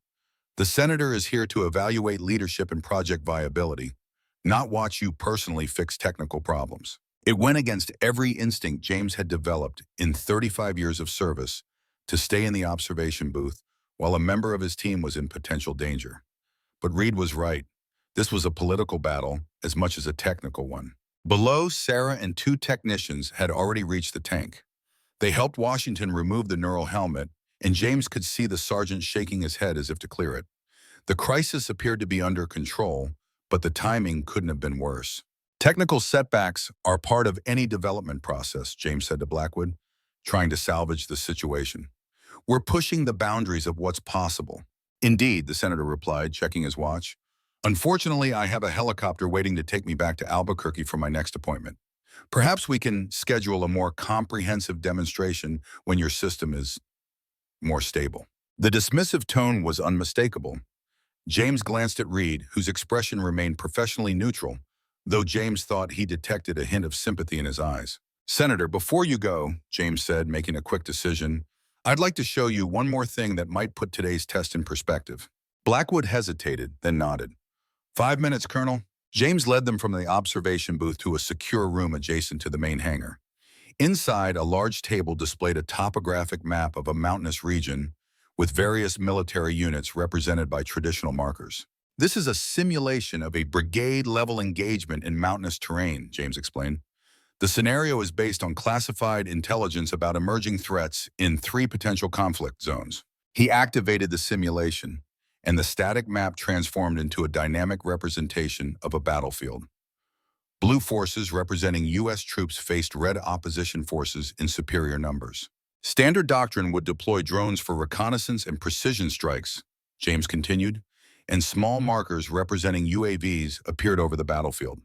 "The senator is here to evaluate leadership and project viability, not watch you personally fix technical problems." It went against every instinct James had developed in 35 years of service to stay in the observation booth while a member of his team was in potential danger. But Reed was right. This was a political battle as much as a technical one. Below, Sarah and two technicians had already reached the tank. They helped Washington remove the neural helmet, and James could see the sergeant shaking his head as if to clear it. The crisis appeared to be under control, but the timing couldn't have been worse. "Technical setbacks are part of any development process," James said to Blackwood, trying to salvage the situation. "We're pushing the boundaries of what's possible." "Indeed," the senator replied, checking his watch. "Unfortunately, I have a helicopter waiting to take me back to Albuquerque for my next appointment. Perhaps we can schedule a more comprehensive demonstration when your system is more stable." The dismissive tone was unmistakable. James glanced at Reed, whose expression remained professionally neutral, though James thought he detected a hint of sympathy in his eyes. "Senator, before you go," James said, making a quick decision, "I'd like to show you one more thing that might put today's test in perspective." Blackwood hesitated, then nodded. "5 minutes, Colonel." James led them from the observation booth to a secure room adjacent to the main hangar. Inside, a large table displayed a topographic map of a mountainous region with various military units represented by traditional markers. "This is a simulation of a brigade-level engagement in mountainous terrain," James explained. "The scenario is based on classified intelligence about emerging threats in 3 potential conflict zones." He activated the simulation, and the static map transformed into a dynamic representation of a battlefield. Blue forces representing U.S. troops faced red opposition forces in superior numbers. "Standard doctrine would deploy drones for reconnaissance and precision strikes," James continued, and small markers representing UAVs appeared over the battlefield.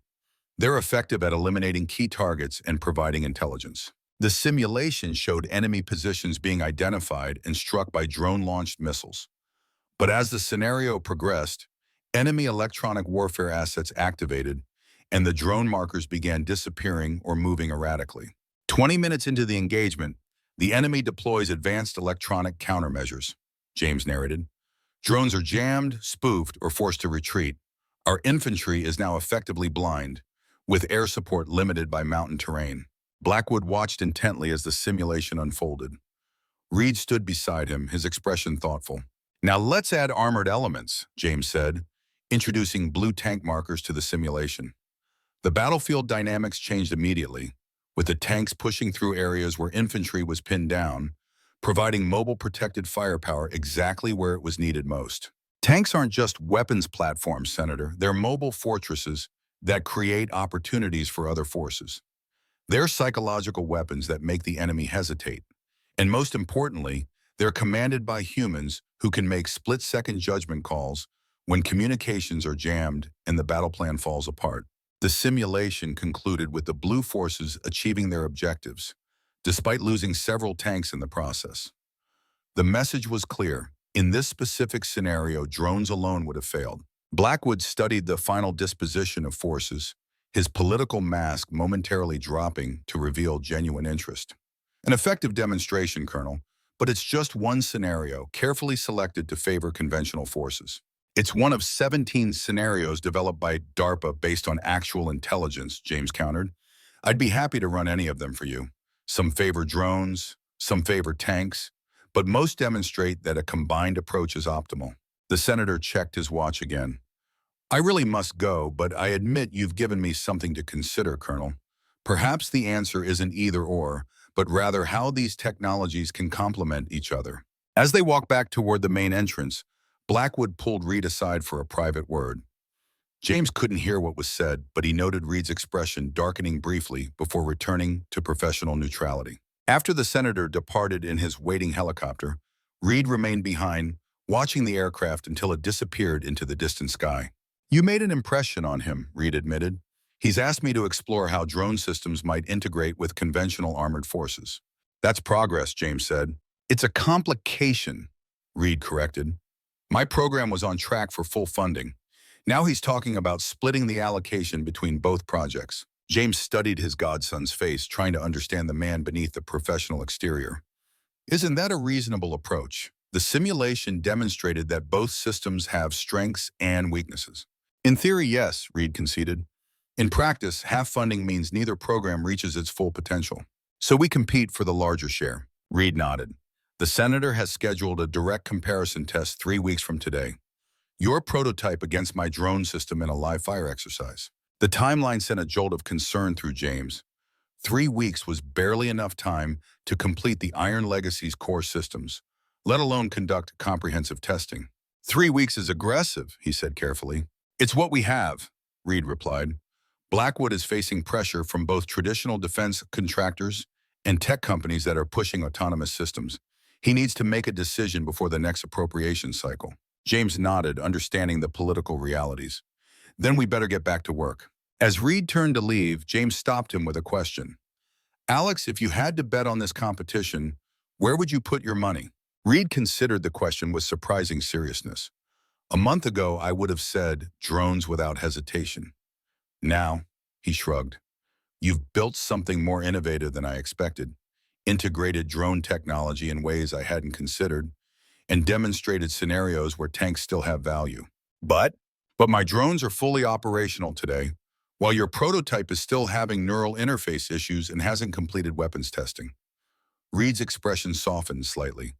"They're effective at eliminating key targets and providing intelligence." The simulation showed enemy positions being identified and struck by drone-launched missiles. But as the scenario progressed, enemy electronic warfare assets activated, and the drone markers began disappearing or moving erratically. 20 minutes into the engagement, the enemy deploys advanced electronic countermeasures, James narrated. "Drones are jammed, spoofed, or forced to retreat. Our infantry is now effectively blind, with air support limited by mountain terrain." Blackwood watched intently as the simulation unfolded. Reed stood beside him, his expression thoughtful. "Now let's add armored elements," James said, introducing blue tank markers to the simulation. The battlefield dynamics changed immediately, with the tanks pushing through areas where infantry was pinned down, providing mobile protected firepower exactly where it was needed most. Tanks aren't just weapons platforms, Senator. They're mobile fortresses that create opportunities for other forces. They're psychological weapons that make the enemy hesitate. And most importantly, they're commanded by humans who can make split-second judgment calls when communications are jammed and the battle plan falls apart. The simulation concluded with the blue forces achieving their objectives, despite losing several tanks in the process. The message was clear. In this specific scenario, drones alone would have failed. Blackwood studied the final disposition of forces, his political mask momentarily dropping to reveal genuine interest. "An effective demonstration, Colonel, But it's just one scenario, carefully selected to favor conventional forces. It's one of 17 scenarios developed by DARPA based on actual intelligence, James countered. I'd be happy to run any of them for you. Some favor drones, some favor tanks, but most demonstrate that a combined approach is optimal. The senator checked his watch again. I really must go, but I admit you've given me something to consider, Colonel. Perhaps the answer isn't either or, but rather how these technologies can complement each other. As they walked back toward the main entrance, Blackwood pulled Reed aside for a private word. James couldn't hear what was said, but he noted Reed's expression darkening briefly before returning to professional neutrality. After the senator departed in his waiting helicopter, Reed remained behind, watching the aircraft until it disappeared into the distant sky. You made an impression on him, Reed admitted. He's asked me to explore how drone systems might integrate with conventional armored forces. That's progress, James said. It's a complication, Reed corrected. My program was on track for full funding. Now he's talking about splitting the allocation between both projects. James studied his godson's face, trying to understand the man beneath the professional exterior. Isn't that a reasonable approach? The simulation demonstrated that both systems have strengths and weaknesses. In theory, yes, Reed conceded. In practice, half funding means neither program reaches its full potential. So we compete for the larger share. Reed nodded. The senator has scheduled a direct comparison test 3 weeks from today. Your prototype against my drone system in a live fire exercise. The timeline sent a jolt of concern through James. 3 weeks was barely enough time to complete the Iron Legacy's core systems, let alone conduct comprehensive testing. 3 weeks is aggressive, he said carefully. It's what we have, Reed replied. Blackwood is facing pressure from both traditional defense contractors and tech companies that are pushing autonomous systems. He needs to make a decision before the next appropriation cycle. James nodded, understanding the political realities. Then we better get back to work. As Reed turned to leave, James stopped him with a question. Alex, if you had to bet on this competition, where would you put your money? Reed considered the question with surprising seriousness. A month ago, I would have said drones without hesitation. Now, he shrugged, you've built something more innovative than I expected, integrated drone technology in ways I hadn't considered, and demonstrated scenarios where tanks still have value. But my drones are fully operational today, while your prototype is still having neural interface issues and hasn't completed weapons testing. Reed's expression softened slightly.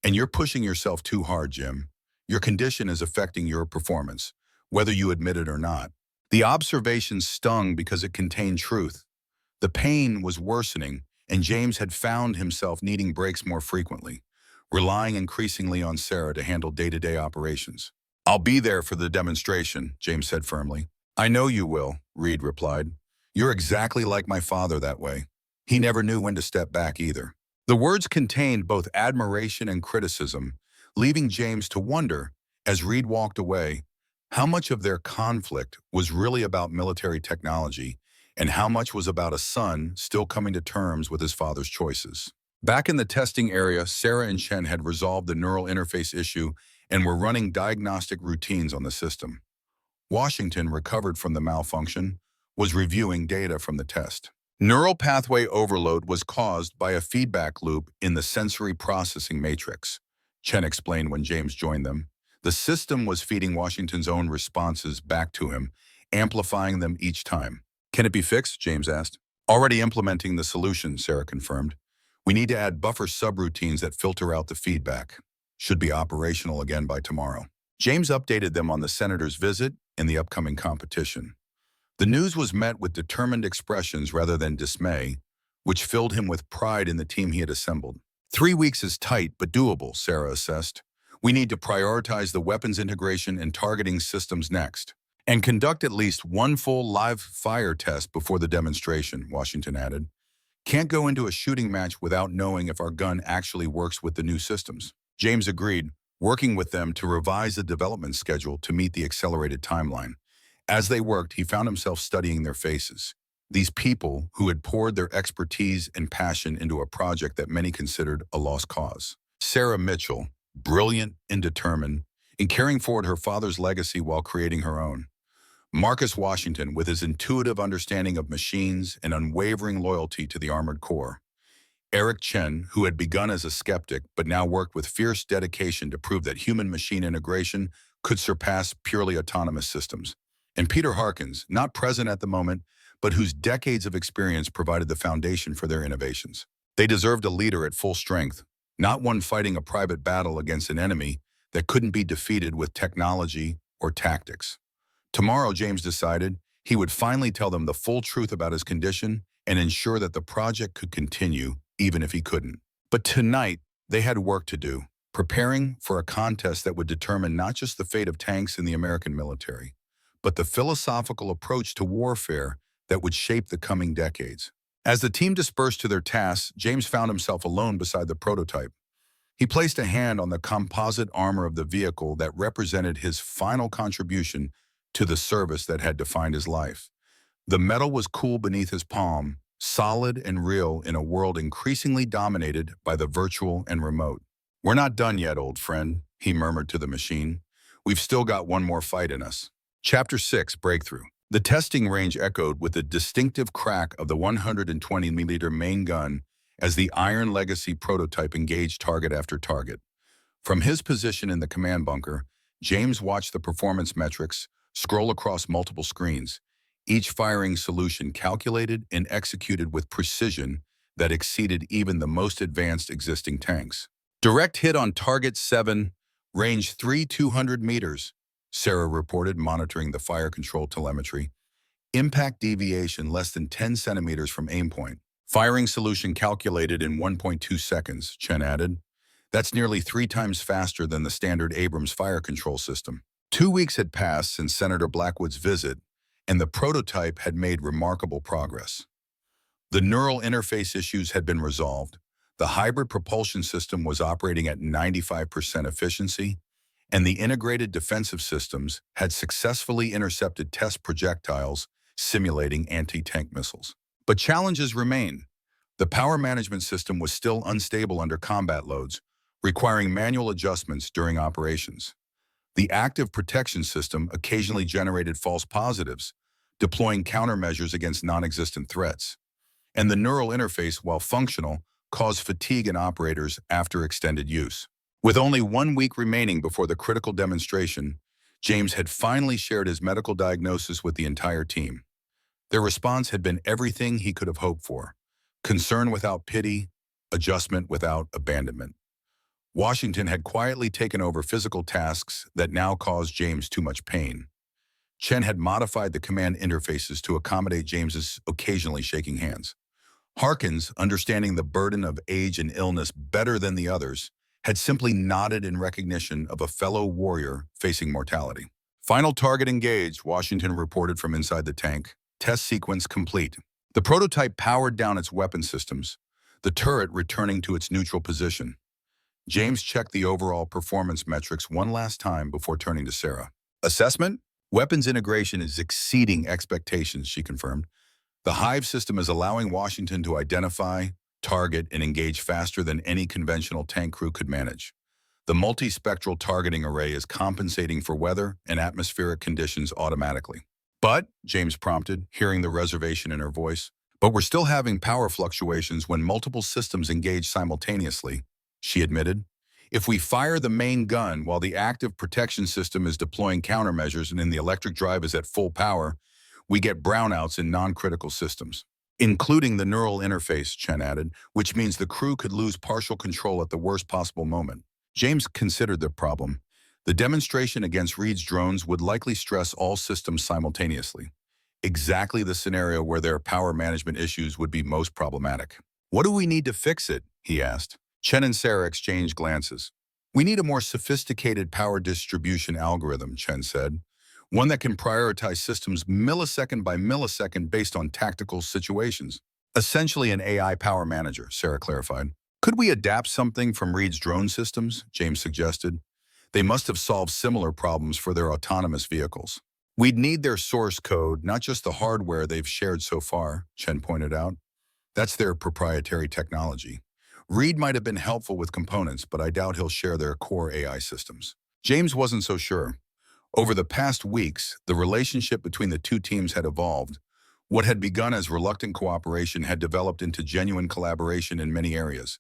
And you're pushing yourself too hard, Jim. Your condition is affecting your performance, whether you admit it or not. The observation stung because it contained truth. The pain was worsening, and James had found himself needing breaks more frequently, relying increasingly on Sarah to handle day-to-day operations. I'll be there for the demonstration, James said firmly. I know you will, Reed replied. You're exactly like my father that way. He never knew when to step back either. The words contained both admiration and criticism, leaving James to wonder, as Reed walked away, how much of their conflict was really about military technology and how much was about a son still coming to terms with his father's choices. Back in the testing area, Sarah and Chen had resolved the neural interface issue and were running diagnostic routines on the system. Washington, recovered from the malfunction, was reviewing data from the test. Neural pathway overload was caused by a feedback loop in the sensory processing matrix, Chen explained when James joined them. The system was feeding Washington's own responses back to him, amplifying them each time. Can it be fixed? James asked. Already implementing the solution, Sarah confirmed. We need to add buffer subroutines that filter out the feedback. Should be operational again by tomorrow. James updated them on the senator's visit and the upcoming competition. The news was met with determined expressions rather than dismay, which filled him with pride in the team he had assembled. 3 weeks is tight but doable, Sarah assessed. We need to prioritize the weapons integration and targeting systems next, and conduct at least one full live fire test before the demonstration, Washington added. Can't go into a shooting match without knowing if our gun actually works with the new systems. James agreed, working with them to revise the development schedule to meet the accelerated timeline. As they worked, he found himself studying their faces. These people who had poured their expertise and passion into a project that many considered a lost cause. Sarah Mitchell, brilliant and determined, in carrying forward her father's legacy while creating her own. Marcus Washington, with his intuitive understanding of machines and unwavering loyalty to the Armored Corps. Eric Chen, who had begun as a skeptic but now worked with fierce dedication to prove that human-machine integration could surpass purely autonomous systems. And Peter Harkins, not present at the moment, but whose decades of experience provided the foundation for their innovations. They deserved a leader at full strength, not one fighting a private battle against an enemy that couldn't be defeated with technology or tactics. Tomorrow, James decided, he would finally tell them the full truth about his condition and ensure that the project could continue even if he couldn't. But tonight, they had work to do, preparing for a contest that would determine not just the fate of tanks in the American military, but the philosophical approach to warfare that would shape the coming decades. As the team dispersed to their tasks, James found himself alone beside the prototype. He placed a hand on the composite armor of the vehicle that represented his final contribution to the service that had defined his life. The metal was cool beneath his palm, solid and real in a world increasingly dominated by the virtual and remote. "We're not done yet, old friend," he murmured to the machine. "We've still got one more fight in us." Chapter 6, Breakthrough. The testing range echoed with the distinctive crack of the 120mm main gun as the Iron Legacy prototype engaged target after target. From his position in the command bunker, James watched the performance metrics scroll across multiple screens, each firing solution calculated and executed with precision that exceeded even the most advanced existing tanks. "Direct hit on target 7, range 200 meters, Sarah reported, monitoring the fire control telemetry. "Impact deviation less than 10 centimeters from aim point. Firing solution calculated in 1.2 seconds, Chen added. "That's nearly 3 times faster than the standard Abrams fire control system." 2 weeks had passed since Senator Blackwood's visit, and the prototype had made remarkable progress. The neural interface issues had been resolved, the hybrid propulsion system was operating at 95% efficiency, and the integrated defensive systems had successfully intercepted test projectiles simulating anti-tank missiles. But challenges remain. The power management system was still unstable under combat loads, requiring manual adjustments during operations. The active protection system occasionally generated false positives, deploying countermeasures against non-existent threats. And the neural interface, while functional, caused fatigue in operators after extended use. With only 1 week remaining before the critical demonstration, James had finally shared his medical diagnosis with the entire team. Their response had been everything he could have hoped for: concern without pity, adjustment without abandonment. Washington had quietly taken over physical tasks that now caused James too much pain. Chen had modified the command interfaces to accommodate James's occasionally shaking hands. Harkins, understanding the burden of age and illness better than the others, had simply nodded in recognition of a fellow warrior facing mortality. "Final target engaged," Washington reported from inside the tank. "Test sequence complete." The prototype powered down its weapon systems, the turret returning to its neutral position. James checked the overall performance metrics one last time before turning to Sarah. "Assessment? Weapons integration is exceeding expectations," she confirmed. "The Hive system is allowing Washington to identify, target, and engage faster than any conventional tank crew could manage. The multispectral targeting array is compensating for weather and atmospheric conditions automatically." "But," James prompted, hearing the reservation in her voice, "but we're still having power fluctuations when multiple systems engage simultaneously," she admitted. "If we fire the main gun while the active protection system is deploying countermeasures and then the electric drive is at full power, we get brownouts in non-critical systems, including the neural interface," Chen added, "which means the crew could lose partial control at the worst possible moment." James considered the problem. The demonstration against Reed's drones would likely stress all systems simultaneously, exactly the scenario where their power management issues would be most problematic. "What do we need to fix it?" he asked. Chen and Sarah exchanged glances. "We need a more sophisticated power distribution algorithm," Chen said. "One that can prioritize systems millisecond by millisecond based on tactical situations." "Essentially an AI power manager," Sarah clarified. "Could we adapt something from Reed's drone systems?" James suggested. "They must have solved similar problems for their autonomous vehicles." "We'd need their source code, not just the hardware they've shared so far," Chen pointed out. "That's their proprietary technology. Reed might have been helpful with components, but I doubt he'll share their core AI systems." James wasn't so sure. Over the past weeks, the relationship between the two teams had evolved. What had begun as reluctant cooperation had developed into genuine collaboration in many areas.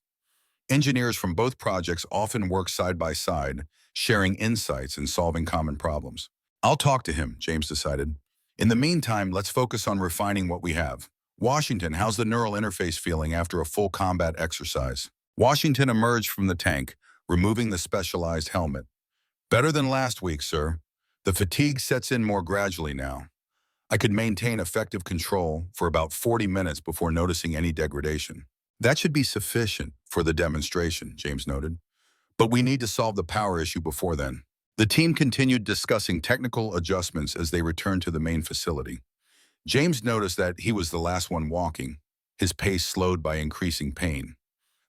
Engineers from both projects often work side by side, sharing insights and solving common problems. I'll talk to him, James decided. In the meantime, let's focus on refining what we have. Washington, how's the neural interface feeling after a full combat exercise? Washington emerged from the tank, removing the specialized helmet. Better than last week, sir. The fatigue sets in more gradually now. I could maintain effective control for about 40 minutes before noticing any degradation. That should be sufficient for the demonstration, James noted. But we need to solve the power issue before then. The team continued discussing technical adjustments as they returned to the main facility. James noticed that he was the last one walking, his pace slowed by increasing pain.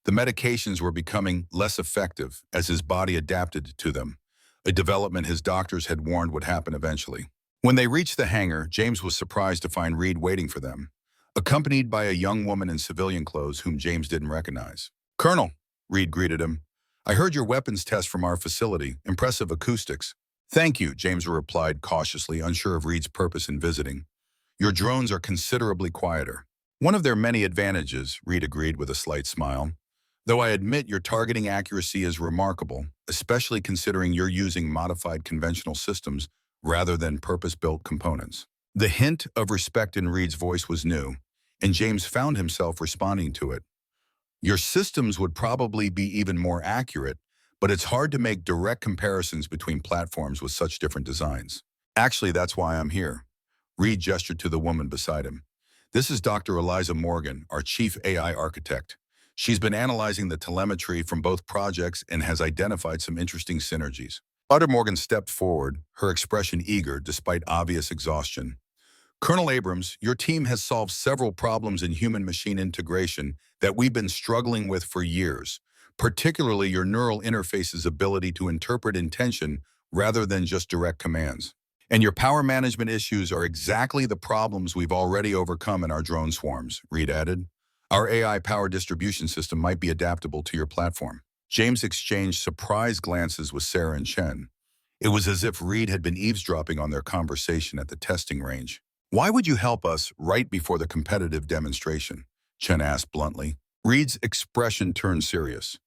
The medications were becoming less effective as his body adapted to them, a development his doctors had warned would happen eventually. When they reached the hangar, James was surprised to find Reed waiting for them, accompanied by a young woman in civilian clothes whom James didn't recognize. "Colonel," Reed greeted him, "I heard your weapons test from our facility. Impressive acoustics." "Thank you," James replied cautiously, unsure of Reed's purpose in visiting. "Your drones are considerably quieter." "One of their many advantages," Reed agreed with a slight smile. "Though I admit your targeting accuracy is remarkable, especially considering you're using modified conventional systems rather than purpose-built components." The hint of respect in Reed's voice was new, and James found himself responding to it. "Your systems would probably be even more accurate, but it's hard to make direct comparisons between platforms with such different designs. Actually, that's why I'm here." Reed gestured to the woman beside him. "This is Dr. Eliza Morgan, our chief AI architect. She's been analyzing the telemetry from both projects and has identified some interesting synergies." Dr. Morgan stepped forward, her expression eager despite obvious exhaustion. "Colonel Abrams, your team has solved several problems in human-machine integration that we've been struggling with for years, particularly your neural interface's ability to interpret intention rather than just direct commands. And your power management issues are exactly the problems we've already overcome in our drone swarms," Reed added. "Our AI power distribution system might be adaptable to your platform." James exchanged surprised glances with Sarah and Chen. It was as if Reed had been eavesdropping on their conversation at the testing range. "Why would you help us right before the competitive demonstration?" Chen asked bluntly. Reed's expression turned serious.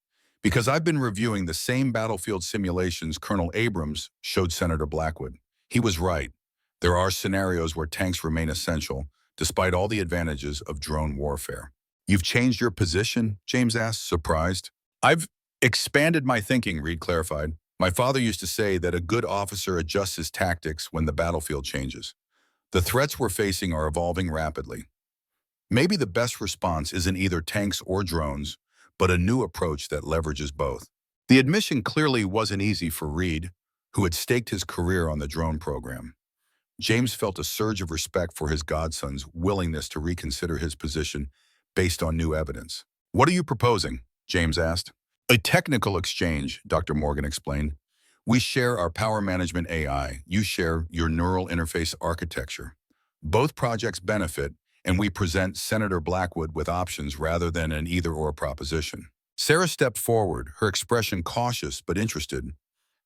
"Because I've been reviewing the same battlefield simulations Colonel Abrams showed Senator Blackwood. He was right. There are scenarios where tanks remain essential, despite all the advantages of drone warfare." "You've changed your position?" James asked, surprised. "I've expanded my thinking," Reed clarified. "My father used to say that a good officer adjusts his tactics when the battlefield changes. The threats we're facing are evolving rapidly. Maybe the best response isn't either tanks or drones, but a new approach that leverages both." The admission clearly wasn't easy for Reed, who had staked his career on the drone program. James felt a surge of respect for his godson's willingness to reconsider his position based on new evidence. "What are you proposing?" James asked. "A technical exchange," Dr. Morgan explained. "We share our power management AI. You share your neural interface architecture. Both projects benefit, and we present Senator Blackwood with options rather than an either-or proposition." Sarah stepped forward, her expression cautious but interested.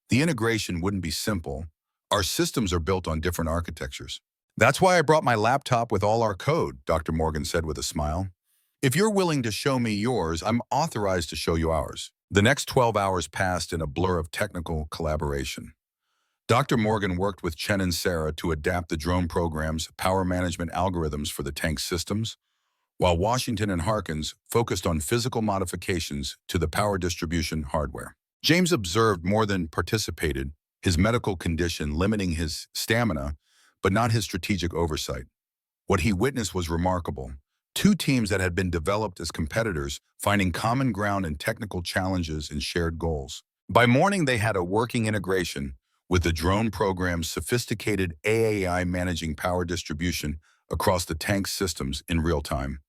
"The integration wouldn't be simple. Our systems are built on different architectures." "That's why I brought my laptop with all our code," Dr. Morgan said with a smile. "If you're willing to show me yours, I'm authorized to show you ours." The next 12 hours passed in a blur of technical collaboration. Dr. Morgan worked with Chen and Sarah to adapt the drone program's power management algorithms for the tank systems, while Washington and Harkins focused on physical modifications to the power distribution hardware. James observed more than participated, his medical condition limiting his stamina, but not his strategic oversight. What he witnessed was remarkable. Two teams that had been developed as competitors, finding common ground in technical challenges and shared goals. By morning, they had a working integration, with the drone program's sophisticated AI managing power distribution across the tank systems in real time,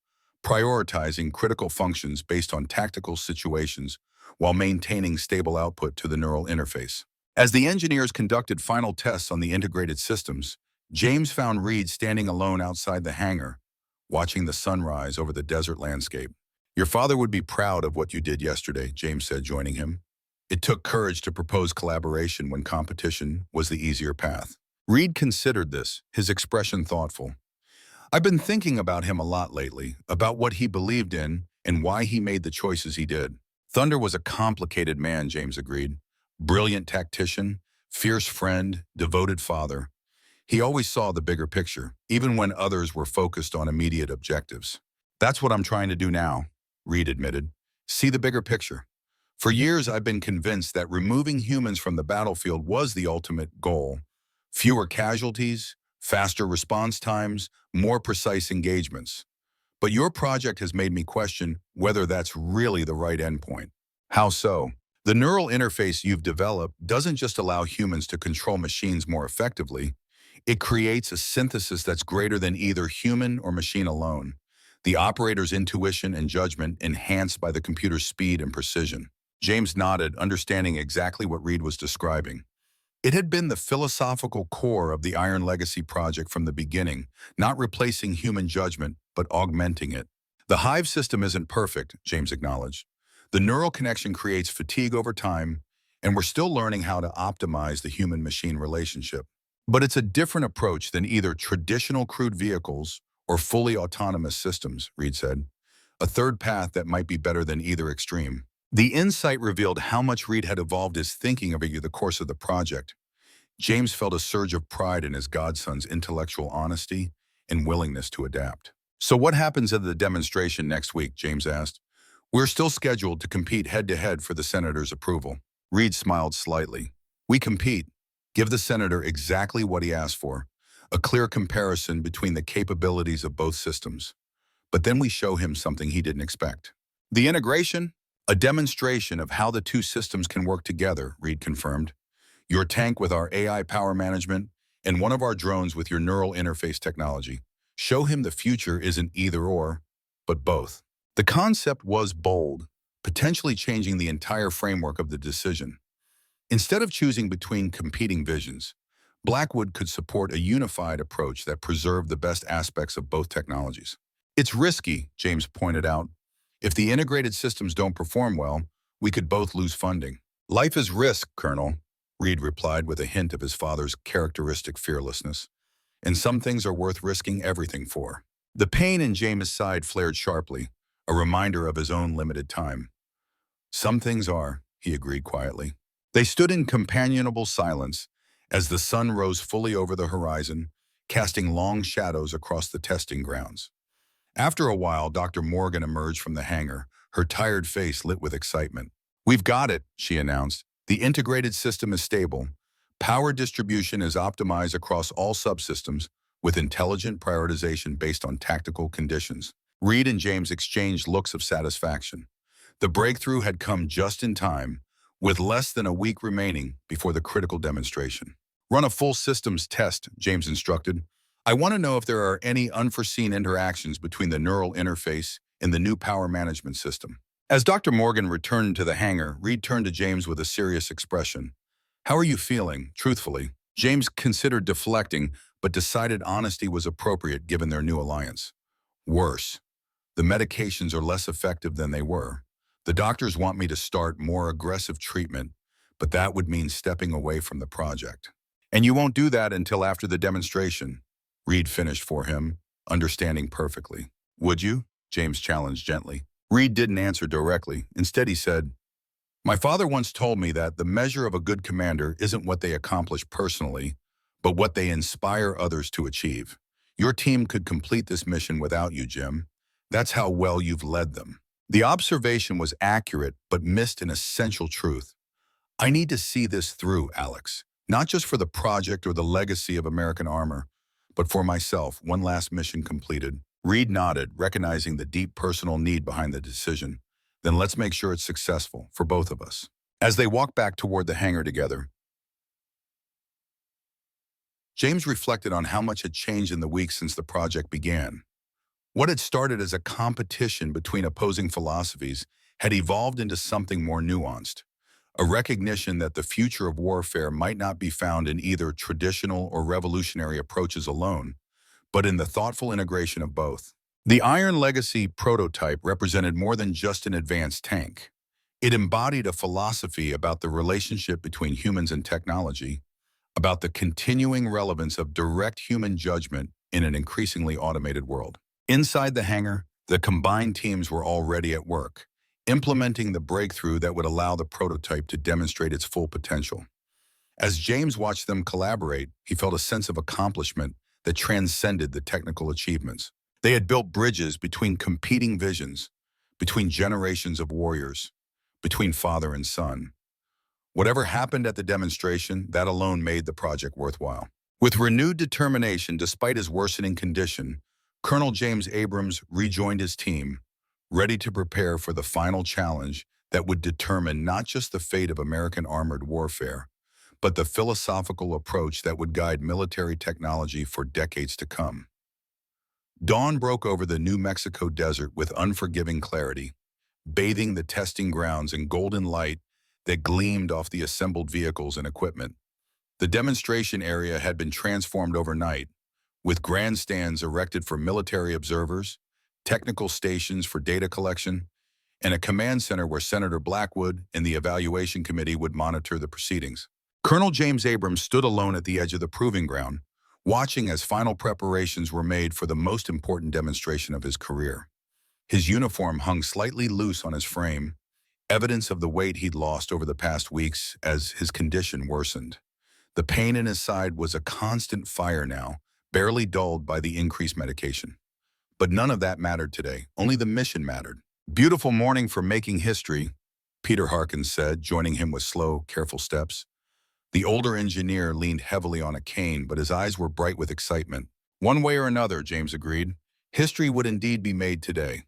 prioritizing critical functions based on tactical situations while maintaining stable output to the neural interface. As the engineers conducted final tests on the integrated systems, James found Reed standing alone outside the hangar, watching the sunrise over the desert landscape. "Your father would be proud of what you did yesterday," James said, joining him. "It took courage to propose collaboration when competition was the easier path." Reed considered this, his expression thoughtful. I've been thinking about him a lot lately, about what he believed in and why he made the choices he did. Thunder was a complicated man, James agreed. Brilliant tactician, fierce friend, devoted father. He always saw the bigger picture, even when others were focused on immediate objectives. That's what I'm trying to do now, Reed admitted. See the bigger picture. For years, I've been convinced that removing humans from the battlefield was the ultimate goal. Fewer casualties, faster response times, more precise engagements. But your project has made me question whether that's really the right endpoint. How so? The neural interface you've developed doesn't just allow humans to control machines more effectively, it creates a synthesis that's greater than either human or machine alone. The operator's intuition and judgment enhanced by the computer's speed and precision. James nodded, understanding exactly what Reed was describing. It had been the philosophical core of the Iron Legacy project from the beginning, not replacing human judgment, but augmenting it. The Hive system isn't perfect, James acknowledged. The neural connection creates fatigue over time, and we're still learning how to optimize the human-machine relationship. But it's a different approach than either traditional crewed vehicles or fully autonomous systems, Reed said. A third path that might be better than either extreme. The insight revealed how much Reed had evolved his thinking over the course of the project. James felt a surge of pride in his godson's intellectual honesty and willingness to adapt. So what happens at the demonstration next week, James asked. We're still scheduled to compete head-to-head for the senator's approval. Reed smiled slightly. We compete. Give the senator exactly what he asked for, a clear comparison between the capabilities of both systems. But then we show him something he didn't expect. The integration? A demonstration of how the two systems can work together, Reed confirmed. Your tank with our AI power management, and one of our drones with your neural interface technology. Show him the future isn't either or, but both. The concept was bold, potentially changing the entire framework of the decision. Instead of choosing between competing visions, Blackwood could support a unified approach that preserved the best aspects of both technologies. It's risky, James pointed out. If the integrated systems don't perform well, we could both lose funding. Life is risk, Colonel, Reed replied with a hint of his father's characteristic fearlessness. And some things are worth risking everything for. The pain in James' side flared sharply, a reminder of his own limited time. Some things are, he agreed quietly. They stood in companionable silence as the sun rose fully over the horizon, casting long shadows across the testing grounds. After a while, Dr. Morgan emerged from the hangar, her tired face lit with excitement. We've got it, she announced. The integrated system is stable. Power distribution is optimized across all subsystems with intelligent prioritization based on tactical conditions. Reed and James exchanged looks of satisfaction. The breakthrough had come just in time, with less than a week remaining before the critical demonstration. Run a full systems test, James instructed. I want to know if there are any unforeseen interactions between the neural interface and the new power management system. As Dr. Morgan returned to the hangar, Reed turned to James with a serious expression. How are you feeling, truthfully? James considered deflecting, but decided honesty was appropriate given their new alliance. Worse. The medications are less effective than they were. The doctors want me to start more aggressive treatment, but that would mean stepping away from the project. And you won't do that until after the demonstration, Reed finished for him, understanding perfectly. Would you? James challenged gently. Reed didn't answer directly. Instead, he said, My father once told me that the measure of a good commander isn't what they accomplish personally, but what they inspire others to achieve. Your team could complete this mission without you, Jim. That's how well you've led them. The observation was accurate, but missed an essential truth. I need to see this through, Alex. Not just for the project or the legacy of American armor, but for myself, one last mission completed. Reed nodded, recognizing the deep personal need behind the decision. Then let's make sure it's successful for both of us. As they walked back toward the hangar together, James reflected on how much had changed in the weeks since the project began. What had started as a competition between opposing philosophies had evolved into something more nuanced, a recognition that the future of warfare might not be found in either traditional or revolutionary approaches alone, but in the thoughtful integration of both. The Iron Legacy prototype represented more than just an advanced tank. It embodied a philosophy about the relationship between humans and technology, about the continuing relevance of direct human judgment in an increasingly automated world. Inside the hangar, the combined teams were already at work, implementing the breakthrough that would allow the prototype to demonstrate its full potential. As James watched them collaborate, he felt a sense of accomplishment that transcended the technical achievements. They had built bridges between competing visions, between generations of warriors, between father and son. Whatever happened at the demonstration, that alone made the project worthwhile. With renewed determination despite his worsening condition, Colonel James Abrams rejoined his team, ready to prepare for the final challenge that would determine not just the fate of American armored warfare, but the philosophical approach that would guide military technology for decades to come. Dawn broke over the New Mexico desert with unforgiving clarity, bathing the testing grounds in golden light that gleamed off the assembled vehicles and equipment. The demonstration area had been transformed overnight, with grandstands erected for military observers, technical stations for data collection, and a command center where Senator Blackwood and the evaluation committee would monitor the proceedings. Colonel James Abrams stood alone at the edge of the proving ground, watching as final preparations were made for the most important demonstration of his career. His uniform hung slightly loose on his frame, evidence of the weight he'd lost over the past weeks as his condition worsened. The pain in his side was a constant fire now, barely dulled by the increased medication. But none of that mattered today. Only the mission mattered. "Beautiful morning for making history," Peter Harkins said, joining him with slow, careful steps. The older engineer leaned heavily on a cane, but his eyes were bright with excitement. "One way or another," James agreed, "history would indeed be made today.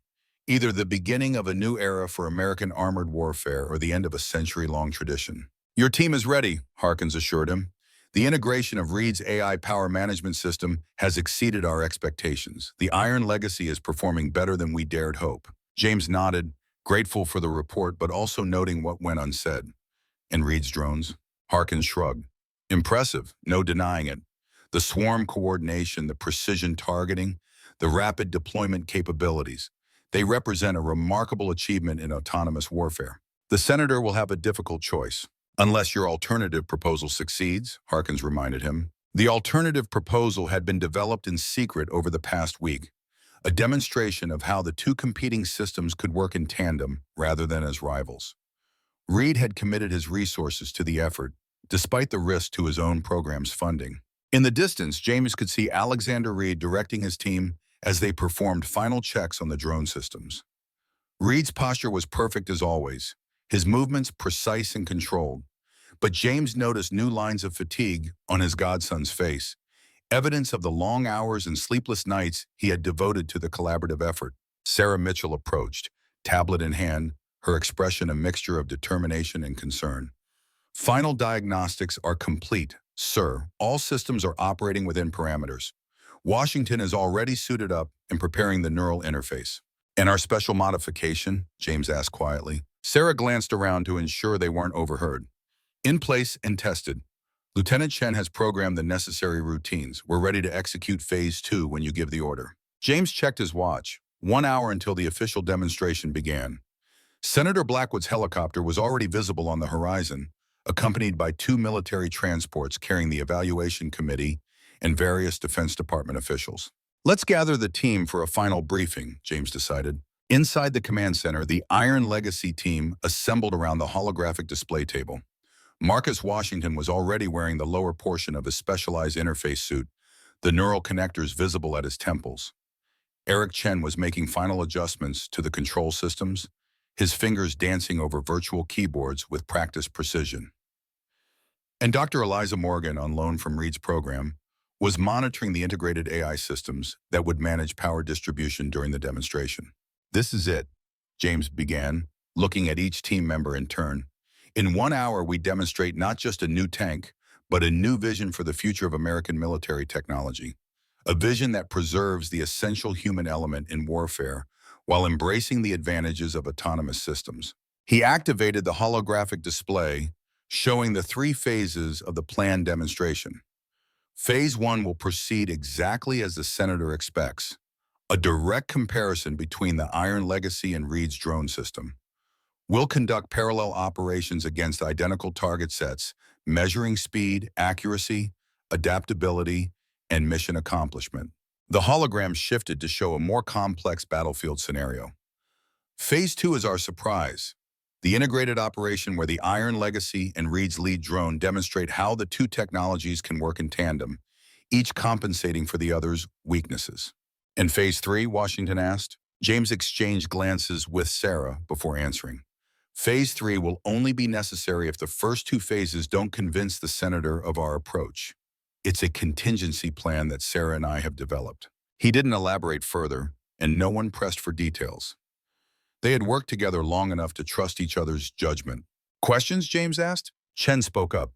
Either the beginning of a new era for American armored warfare or the end of a century-long tradition." "Your team is ready," Harkins assured him. "The integration of Reed's AI power management system has exceeded our expectations. The Iron Legacy is performing better than we dared hope." James nodded, grateful for the report, but also noting what went unsaid. "And Reed's drones?" Harkins shrugged. "Impressive, no denying it. The swarm coordination, the precision targeting, the rapid deployment capabilities. They represent a remarkable achievement in autonomous warfare. The senator will have a difficult choice. Unless your alternative proposal succeeds," Harkins reminded him. The alternative proposal had been developed in secret over the past week, a demonstration of how the two competing systems could work in tandem rather than as rivals. Reed had committed his resources to the effort, despite the risk to his own program's funding. In the distance, James could see Alexander Reed directing his team as they performed final checks on the drone systems. Reed's posture was perfect as always, his movements precise and controlled. But James noticed new lines of fatigue on his godson's face, evidence of the long hours and sleepless nights he had devoted to the collaborative effort. Sarah Mitchell approached, tablet in hand, her expression a mixture of determination and concern. "Final diagnostics are complete, sir. All systems are operating within parameters. Washington is already suited up and preparing the neural interface." "And our special modification?" James asked quietly. Sarah glanced around to ensure they weren't overheard. "In place and tested. Lieutenant Chen has programmed the necessary routines. We're ready to execute Phase 2 when you give the order." James checked his watch. 1 hour until the official demonstration began. Senator Blackwood's helicopter was already visible on the horizon, accompanied by 2 military transports carrying the evaluation committee and various Defense Department officials. "Let's gather the team for a final briefing," James decided. Inside the command center, the Iron Legacy team assembled around the holographic display table. Marcus Washington was already wearing the lower portion of his specialized interface suit, the neural connectors visible at his temples. Eric Chen was making final adjustments to the control systems, his fingers dancing over virtual keyboards with practiced precision. And Dr. Eliza Morgan, on loan from Reed's program, was monitoring the integrated AI systems that would manage power distribution during the demonstration. "This is it," James began, looking at each team member in turn. "In 1 hour, we demonstrate not just a new tank, but a new vision for the future of American military technology. A vision that preserves the essential human element in warfare while embracing the advantages of autonomous systems." He activated the holographic display, showing the 3 phases of the planned demonstration. Phase 1 will proceed exactly as the senator expects, a direct comparison between the Iron Legacy and Reed's drone system. We'll conduct parallel operations against identical target sets, measuring speed, accuracy, adaptability, and mission accomplishment. The hologram shifted to show a more complex battlefield scenario. Phase 2 is our surprise. The integrated operation where the Iron Legacy and Reed's lead drone demonstrate how the two technologies can work in tandem, each compensating for the other's weaknesses. In Phase 3, Washington asked. James exchanged glances with Sarah before answering. Phase 3 will only be necessary if the first two phases don't convince the senator of our approach. It's a contingency plan that Sarah and I have developed. He didn't elaborate further, and no one pressed for details. They had worked together long enough to trust each other's judgment. Questions, James asked? Chen spoke up.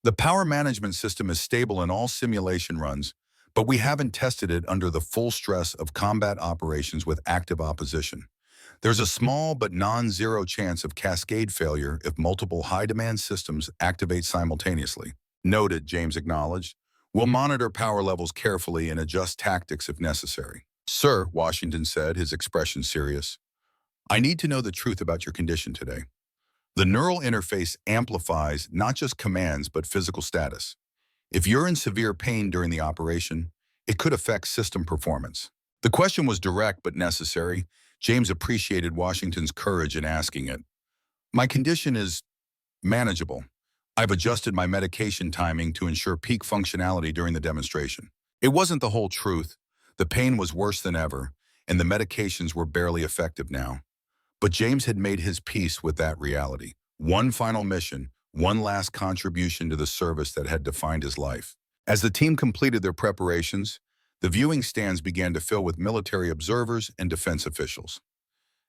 The power management system is stable in all simulation runs, but we haven't tested it under the full stress of combat operations with active opposition. There's a small but non-zero chance of cascade failure if multiple high-demand systems activate simultaneously. Noted, James acknowledged. We'll monitor power levels carefully and adjust tactics if necessary. Sir, Washington said, his expression serious. I need to know the truth about your condition today. The neural interface amplifies not just commands but physical status. If you're in severe pain during the operation, it could affect system performance. The question was direct but necessary. James appreciated Washington's courage in asking it. My condition is manageable. I've adjusted my medication timing to ensure peak functionality during the demonstration. It wasn't the whole truth. The pain was worse than ever, and the medications were barely effective now. But James had made his peace with that reality. One final mission, one last contribution to the service that had defined his life. As the team completed their preparations, the viewing stands began to fill with military observers and defense officials.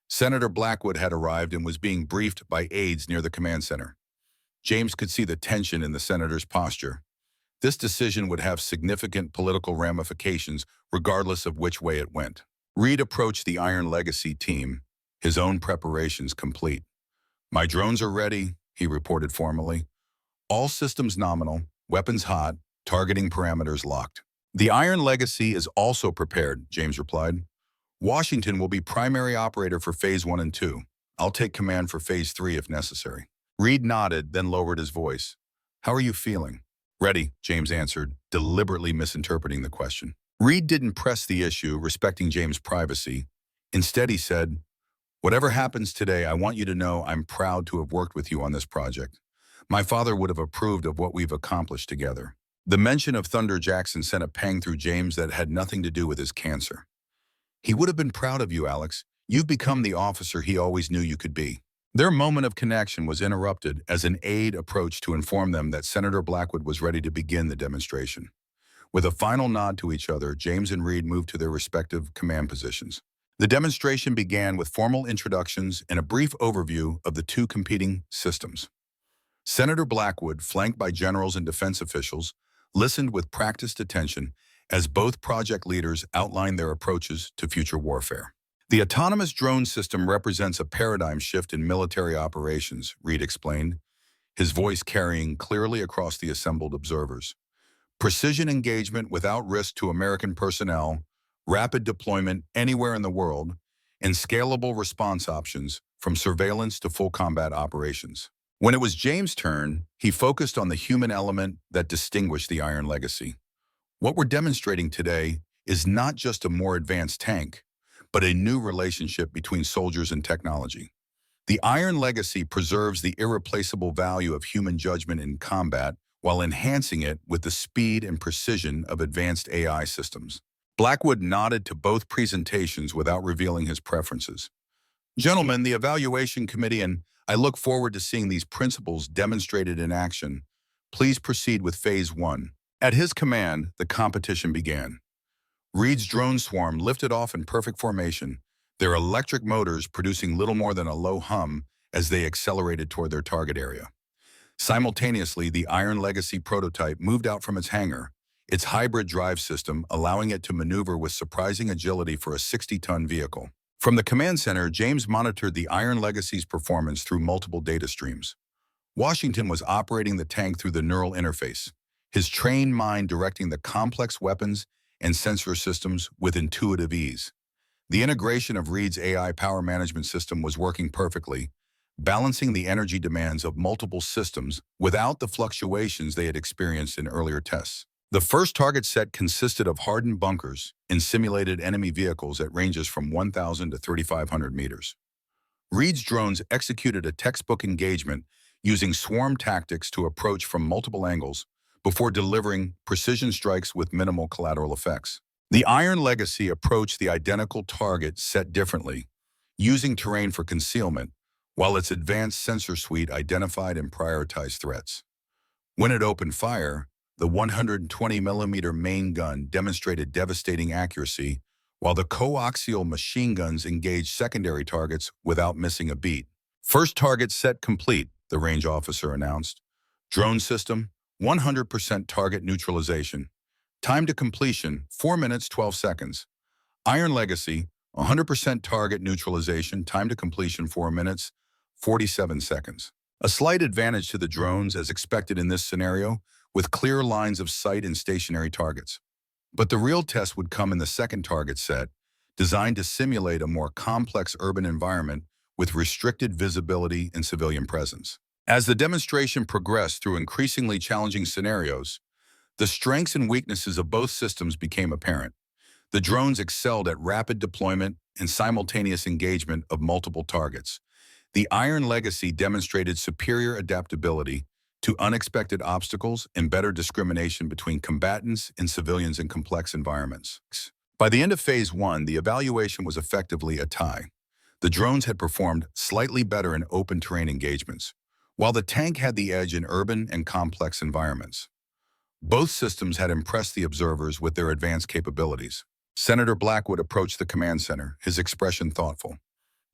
Senator Blackwood had arrived and was being briefed by aides near the command center. James could see the tension in the senator's posture. This decision would have significant political ramifications regardless of which way it went. Reed approached the Iron Legacy team, his own preparations complete. My drones are ready, he reported formally. All systems nominal, weapons hot, targeting parameters locked. The Iron Legacy is also prepared, James replied. Washington will be primary operator for Phase 1 and 2. I'll take command for Phase 3 if necessary. Reed nodded, then lowered his voice. How are you feeling? Ready, James answered, deliberately misinterpreting the question. Reed didn't press the issue, respecting James' privacy. Instead, he said, whatever happens today, I want you to know I'm proud to have worked with you on this project. My father would have approved of what we've accomplished together. The mention of Thunder Jackson sent a pang through James that had nothing to do with his cancer. He would have been proud of you, Alex. You've become the officer he always knew you could be. Their moment of connection was interrupted as an aide approached to inform them that Senator Blackwood was ready to begin the demonstration. With a final nod to each other, James and Reed moved to their respective command positions. The demonstration began with formal introductions and a brief overview of the two competing systems. Senator Blackwood, flanked by generals and defense officials, listened with practiced attention as both project leaders outlined their approaches to future warfare. The autonomous drone system represents a paradigm shift in military operations, Reed explained, his voice carrying clearly across the assembled observers. Precision engagement without risk to American personnel, rapid deployment anywhere in the world, and scalable response options from surveillance to full combat operations. When it was James' turn, he focused on the human element that distinguished the Iron Legacy. What we're demonstrating today is not just a more advanced tank, but a new relationship between soldiers and technology. The Iron Legacy preserves the irreplaceable value of human judgment in combat while enhancing it with the speed and precision of advanced AI systems. Blackwood nodded to both presentations without revealing his preferences. Gentlemen, the evaluation committee and I look forward to seeing these principles demonstrated in action. Please proceed with Phase 1. At his command, the competition began. Reed's drone swarm lifted off in perfect formation, their electric motors producing little more than a low hum as they accelerated toward their target area. Simultaneously, the Iron Legacy prototype moved out from its hangar, its hybrid drive system allowing it to maneuver with surprising agility for a 60-ton vehicle. From the command center, James monitored the Iron Legacy's performance through multiple data streams. Washington was operating the tank through the neural interface, his trained mind directing the complex weapons and sensor systems with intuitive ease. The integration of Reed's AI power management system was working perfectly, balancing the energy demands of multiple systems without the fluctuations they had experienced in earlier tests. The first target set consisted of hardened bunkers and simulated enemy vehicles at ranges from 1,000 to 3,500 meters. Reed's drones executed a textbook engagement using swarm tactics to approach from multiple angles before delivering precision strikes with minimal collateral effects. The Iron Legacy approached the identical target set differently, using terrain for concealment, while its advanced sensor suite identified and prioritized threats. When it opened fire, the 120mm main gun demonstrated devastating accuracy, while the coaxial machine guns engaged secondary targets without missing a beat. First target set complete, the range officer announced. Drone system, 100% target neutralization. Time to completion, 4 minutes, 12 seconds. Iron Legacy, 100% target neutralization. Time to completion, 4 minutes, 47 seconds. A slight advantage to the drones as expected in this scenario, with clear lines of sight and stationary targets. But the real test would come in the second target set, designed to simulate a more complex urban environment with restricted visibility and civilian presence. As the demonstration progressed through increasingly challenging scenarios, the strengths and weaknesses of both systems became apparent. The drones excelled at rapid deployment and simultaneous engagement of multiple targets. The Iron Legacy demonstrated superior adaptability to unexpected obstacles and better discrimination between combatants and civilians in complex environments. By the end of Phase 1, the evaluation was effectively a tie. The drones had performed slightly better in open terrain engagements, while the tank had the edge in urban and complex environments. Both systems had impressed the observers with their advanced capabilities. Senator Blackwood approached the command center, his expression thoughtful.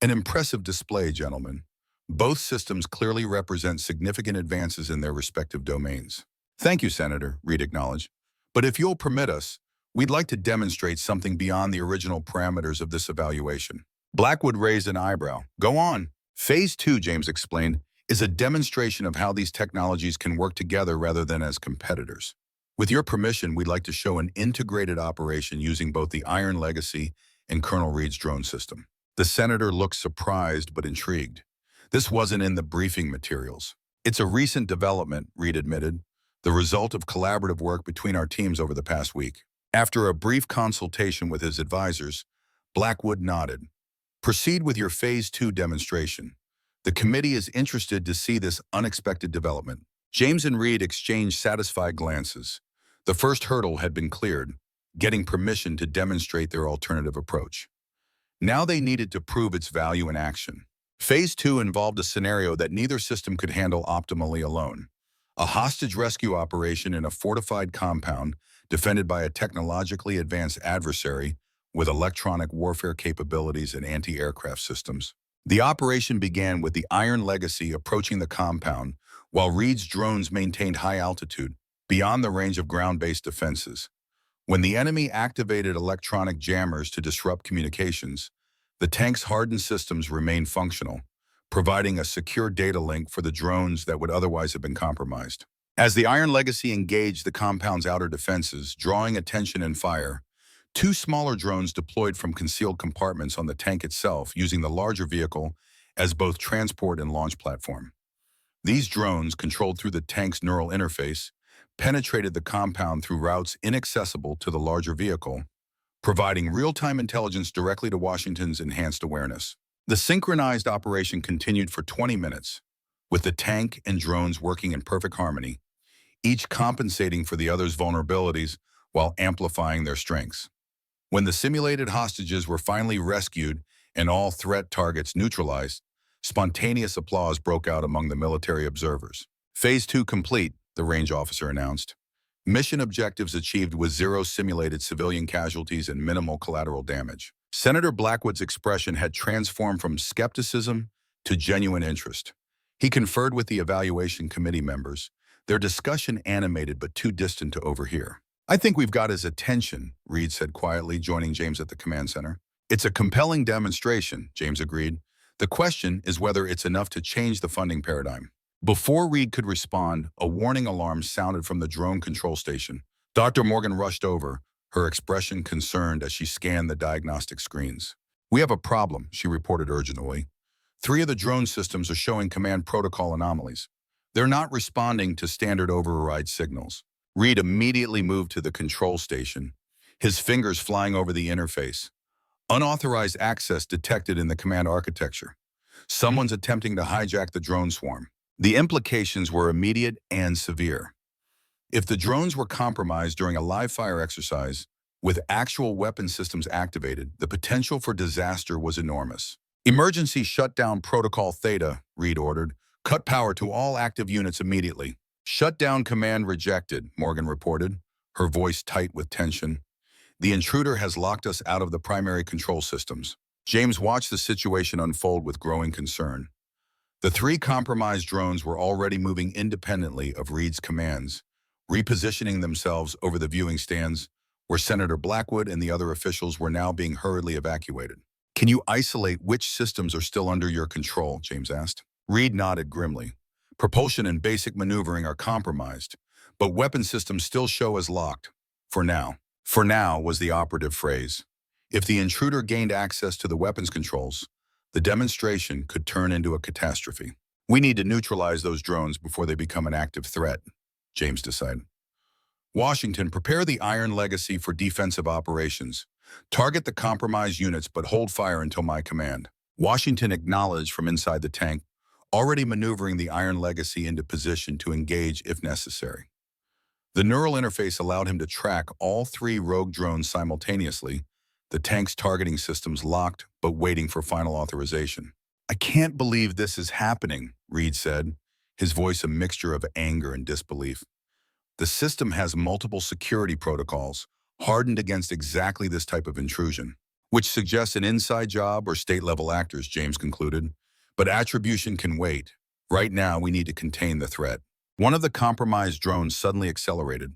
An impressive display, gentlemen. Both systems clearly represent significant advances in their respective domains. Thank you, Senator, Reed acknowledged. But if you'll permit us, we'd like to demonstrate something beyond the original parameters of this evaluation. Blackwood raised an eyebrow. Go on. Phase 2, James explained, is a demonstration of how these technologies can work together rather than as competitors. With your permission, we'd like to show an integrated operation using both the Iron Legacy and Colonel Reed's drone system. The senator looked surprised but intrigued. This wasn't in the briefing materials. It's a recent development, Reed admitted, the result of collaborative work between our teams over the past week. After a brief consultation with his advisors, Blackwood nodded. Proceed with your Phase 2 demonstration. The committee is interested to see this unexpected development. James and Reed exchanged satisfied glances. The first hurdle had been cleared, getting permission to demonstrate their alternative approach. Now they needed to prove its value in action. Phase 2 involved a scenario that neither system could handle optimally alone. A hostage rescue operation in a fortified compound defended by a technologically advanced adversary with electronic warfare capabilities and anti-aircraft systems. The operation began with the Iron Legacy approaching the compound, while Reed's drones maintained high altitude, beyond the range of ground-based defenses. When the enemy activated electronic jammers to disrupt communications, the tank's hardened systems remained functional, providing a secure data link for the drones that would otherwise have been compromised. As the Iron Legacy engaged the compound's outer defenses, drawing attention and fire, two smaller drones deployed from concealed compartments on the tank itself, using the larger vehicle as both transport and launch platform. These drones, controlled through the tank's neural interface, penetrated the compound through routes inaccessible to the larger vehicle, providing real-time intelligence directly to Washington's enhanced awareness. The synchronized operation continued for 20 minutes, with the tank and drones working in perfect harmony, each compensating for the other's vulnerabilities while amplifying their strengths. When the simulated hostages were finally rescued and all threat targets neutralized, spontaneous applause broke out among the military observers. Phase 2 complete, the range officer announced. Mission objectives achieved with 0 simulated civilian casualties and minimal collateral damage. Senator Blackwood's expression had transformed from skepticism to genuine interest. He conferred with the evaluation committee members, their discussion animated but too distant to overhear. I think we've got his attention, Reed said quietly, joining James at the command center. It's a compelling demonstration, James agreed. The question is whether it's enough to change the funding paradigm. Before Reed could respond, a warning alarm sounded from the drone control station. Dr. Morgan rushed over, her expression concerned as she scanned the diagnostic screens. We have a problem, she reported urgently. 3 of the drone systems are showing command protocol anomalies. They're not responding to standard override signals. Reed immediately moved to the control station, his fingers flying over the interface. Unauthorized access detected in the command architecture. Someone's attempting to hijack the drone swarm. The implications were immediate and severe. If the drones were compromised during a live-fire exercise, with actual weapon systems activated, the potential for disaster was enormous. Emergency shutdown protocol Theta, Reed ordered. Cut power to all active units immediately. Shutdown command rejected, Morgan reported, her voice tight with tension. The intruder has locked us out of the primary control systems. James watched the situation unfold with growing concern. The three compromised drones were already moving independently of Reed's commands, repositioning themselves over the viewing stands, where Senator Blackwood and the other officials were now being hurriedly evacuated. Can you isolate which systems are still under your control? James asked. Reed nodded grimly. Propulsion and basic maneuvering are compromised, but weapon systems still show as locked. For now. For now was the operative phrase. If the intruder gained access to the weapons controls, the demonstration could turn into a catastrophe. We need to neutralize those drones before they become an active threat, James decided. Washington, prepare the Iron Legacy for defensive operations. Target the compromised units, but hold fire until my command. Washington acknowledged from inside the tank, already maneuvering the Iron Legacy into position to engage if necessary. The neural interface allowed him to track all three rogue drones simultaneously, the tank's targeting systems locked but waiting for final authorization. I can't believe this is happening, Reed said, his voice a mixture of anger and disbelief. The system has multiple security protocols, hardened against exactly this type of intrusion, which suggests an inside job or state-level actors, James concluded. But attribution can wait. Right now, we need to contain the threat. One of the compromised drones suddenly accelerated,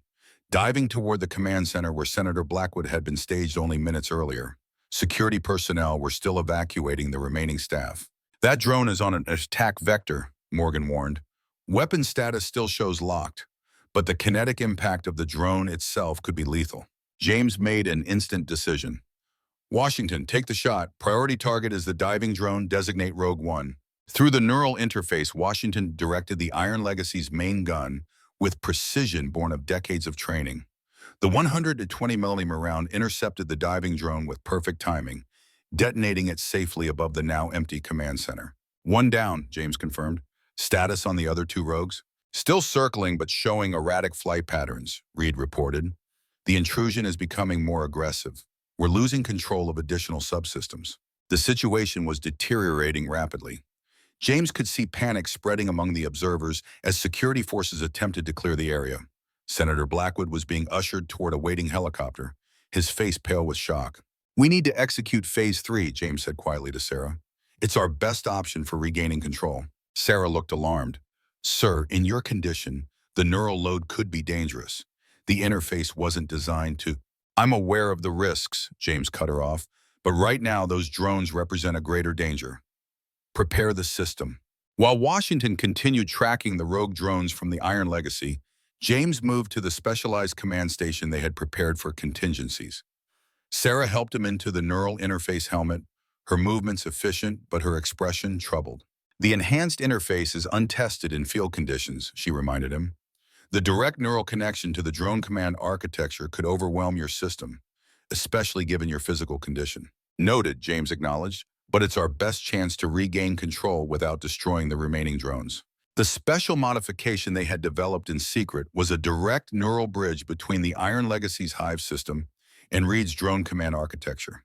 diving toward the command center where Senator Blackwood had been staged only minutes earlier. Security personnel were still evacuating the remaining staff. That drone is on an attack vector, Morgan warned. Weapon status still shows locked, but the kinetic impact of the drone itself could be lethal. James made an instant decision. Washington, take the shot. Priority target is the diving drone, designate Rogue One. Through the neural interface, Washington directed the Iron Legacy's main gun with precision born of decades of training. The 120mm round intercepted the diving drone with perfect timing, detonating it safely above the now empty command center. One down, James confirmed. Status on the other two rogues? Still circling but showing erratic flight patterns, Reed reported. The intrusion is becoming more aggressive. We're losing control of additional subsystems. The situation was deteriorating rapidly. James could see panic spreading among the observers as security forces attempted to clear the area. Senator Blackwood was being ushered toward a waiting helicopter, his face pale with shock. We need to execute Phase 3, James said quietly to Sarah. It's our best option for regaining control. Sarah looked alarmed. Sir, in your condition, the neural load could be dangerous. The interface wasn't designed to... I'm aware of the risks, James cut her off, but right now those drones represent a greater danger. Prepare the system. While Washington continued tracking the rogue drones from the Iron Legacy, James moved to the specialized command station they had prepared for contingencies. Sarah helped him into the neural interface helmet, her movements efficient but her expression troubled. The enhanced interface is untested in field conditions, she reminded him. The direct neural connection to the drone command architecture could overwhelm your system, especially given your physical condition. Noted, James acknowledged, but it's our best chance to regain control without destroying the remaining drones. The special modification they had developed in secret was a direct neural bridge between the Iron Legacy's Hive system and Reed's drone command architecture.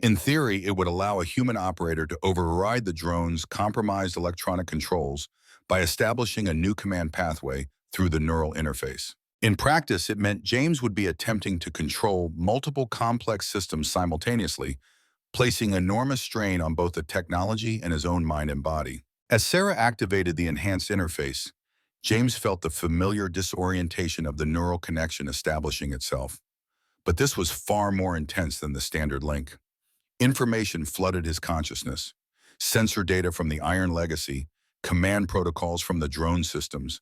In theory, it would allow a human operator to override the drone's compromised electronic controls by establishing a new command pathway through the neural interface. In practice, it meant James would be attempting to control multiple complex systems simultaneously, placing enormous strain on both the technology and his own mind and body. As Sarah activated the enhanced interface, James felt the familiar disorientation of the neural connection establishing itself. But this was far more intense than the standard link. Information flooded his consciousness. Sensor data from the Iron Legacy, command protocols from the drone systems,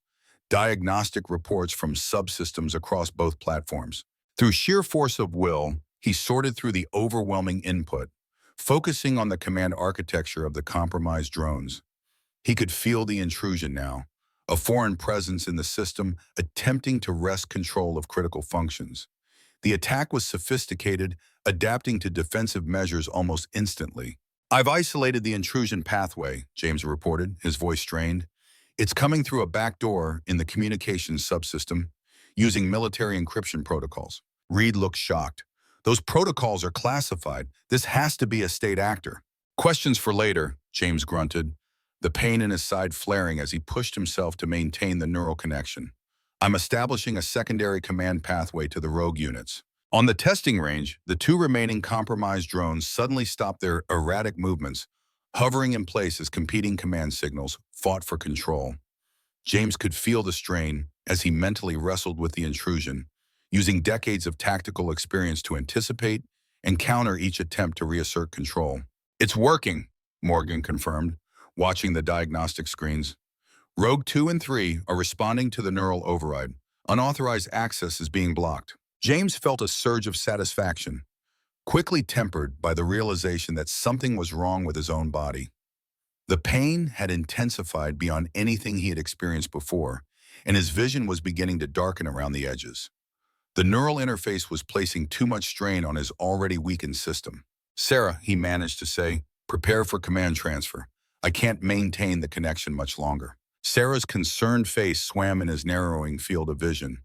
diagnostic reports from subsystems across both platforms. Through sheer force of will, he sorted through the overwhelming input, focusing on the command architecture of the compromised drones. He could feel the intrusion now, a foreign presence in the system attempting to wrest control of critical functions. The attack was sophisticated, adapting to defensive measures almost instantly. "I've isolated the intrusion pathway," James reported, his voice strained. "It's coming through a back door in the communications subsystem, using military encryption protocols." Reed looked shocked. "Those protocols are classified. This has to be a state actor." "Questions for later," James grunted, the pain in his side flaring as he pushed himself to maintain the neural connection. "I'm establishing a secondary command pathway to the rogue units." On the testing range, the two remaining compromised drones suddenly stopped their erratic movements, hovering in place as competing command signals fought for control. James could feel the strain as he mentally wrestled with the intrusion, using decades of tactical experience to anticipate and counter each attempt to reassert control. "It's working," Morgan confirmed, watching the diagnostic screens. "Rogue 2 and 3 are responding to the neural override. Unauthorized access is being blocked." James felt a surge of satisfaction, quickly tempered by the realization that something was wrong with his own body. The pain had intensified beyond anything he had experienced before, and his vision was beginning to darken around the edges. The neural interface was placing too much strain on his already weakened system. "Sarah," he managed to say, "prepare for command transfer. I can't maintain the connection much longer." Sarah's concerned face swam in his narrowing field of vision.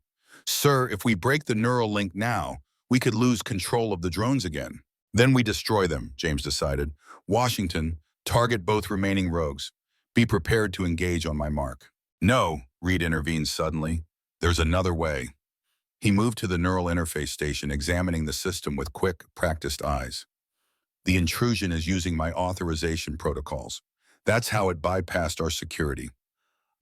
"Sir, if we break the neural link now, we could lose control of the drones again." "Then we destroy them," James decided. "Washington, target both remaining rogues. Be prepared to engage on my mark." "No," Reed intervened suddenly. "There's another way." He moved to the neural interface station, examining the system with quick, practiced eyes. "The intrusion is using my authorization protocols. That's how it bypassed our security.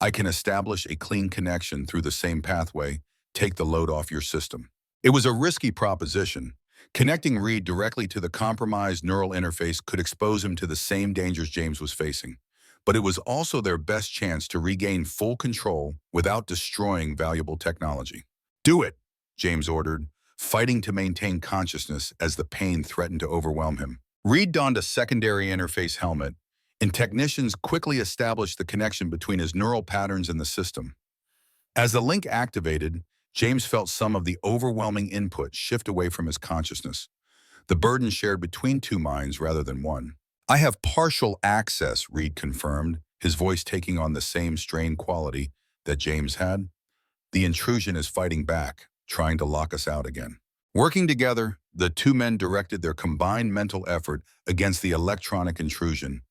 I can establish a clean connection through the same pathway, take the load off your system." It was a risky proposition. Connecting Reed directly to the compromised neural interface could expose him to the same dangers James was facing. But it was also their best chance to regain full control without destroying valuable technology. "Do it," James ordered, fighting to maintain consciousness as the pain threatened to overwhelm him. Reed donned a secondary interface helmet, and technicians quickly established the connection between his neural patterns and the system. As the link activated, James felt some of the overwhelming input shift away from his consciousness, the burden shared between two minds rather than one. "I have partial access," Reed confirmed, his voice taking on the same strained quality that James had. "The intrusion is fighting back, trying to lock us out again." Working together, the two men directed their combined mental effort against the electronic intrusion.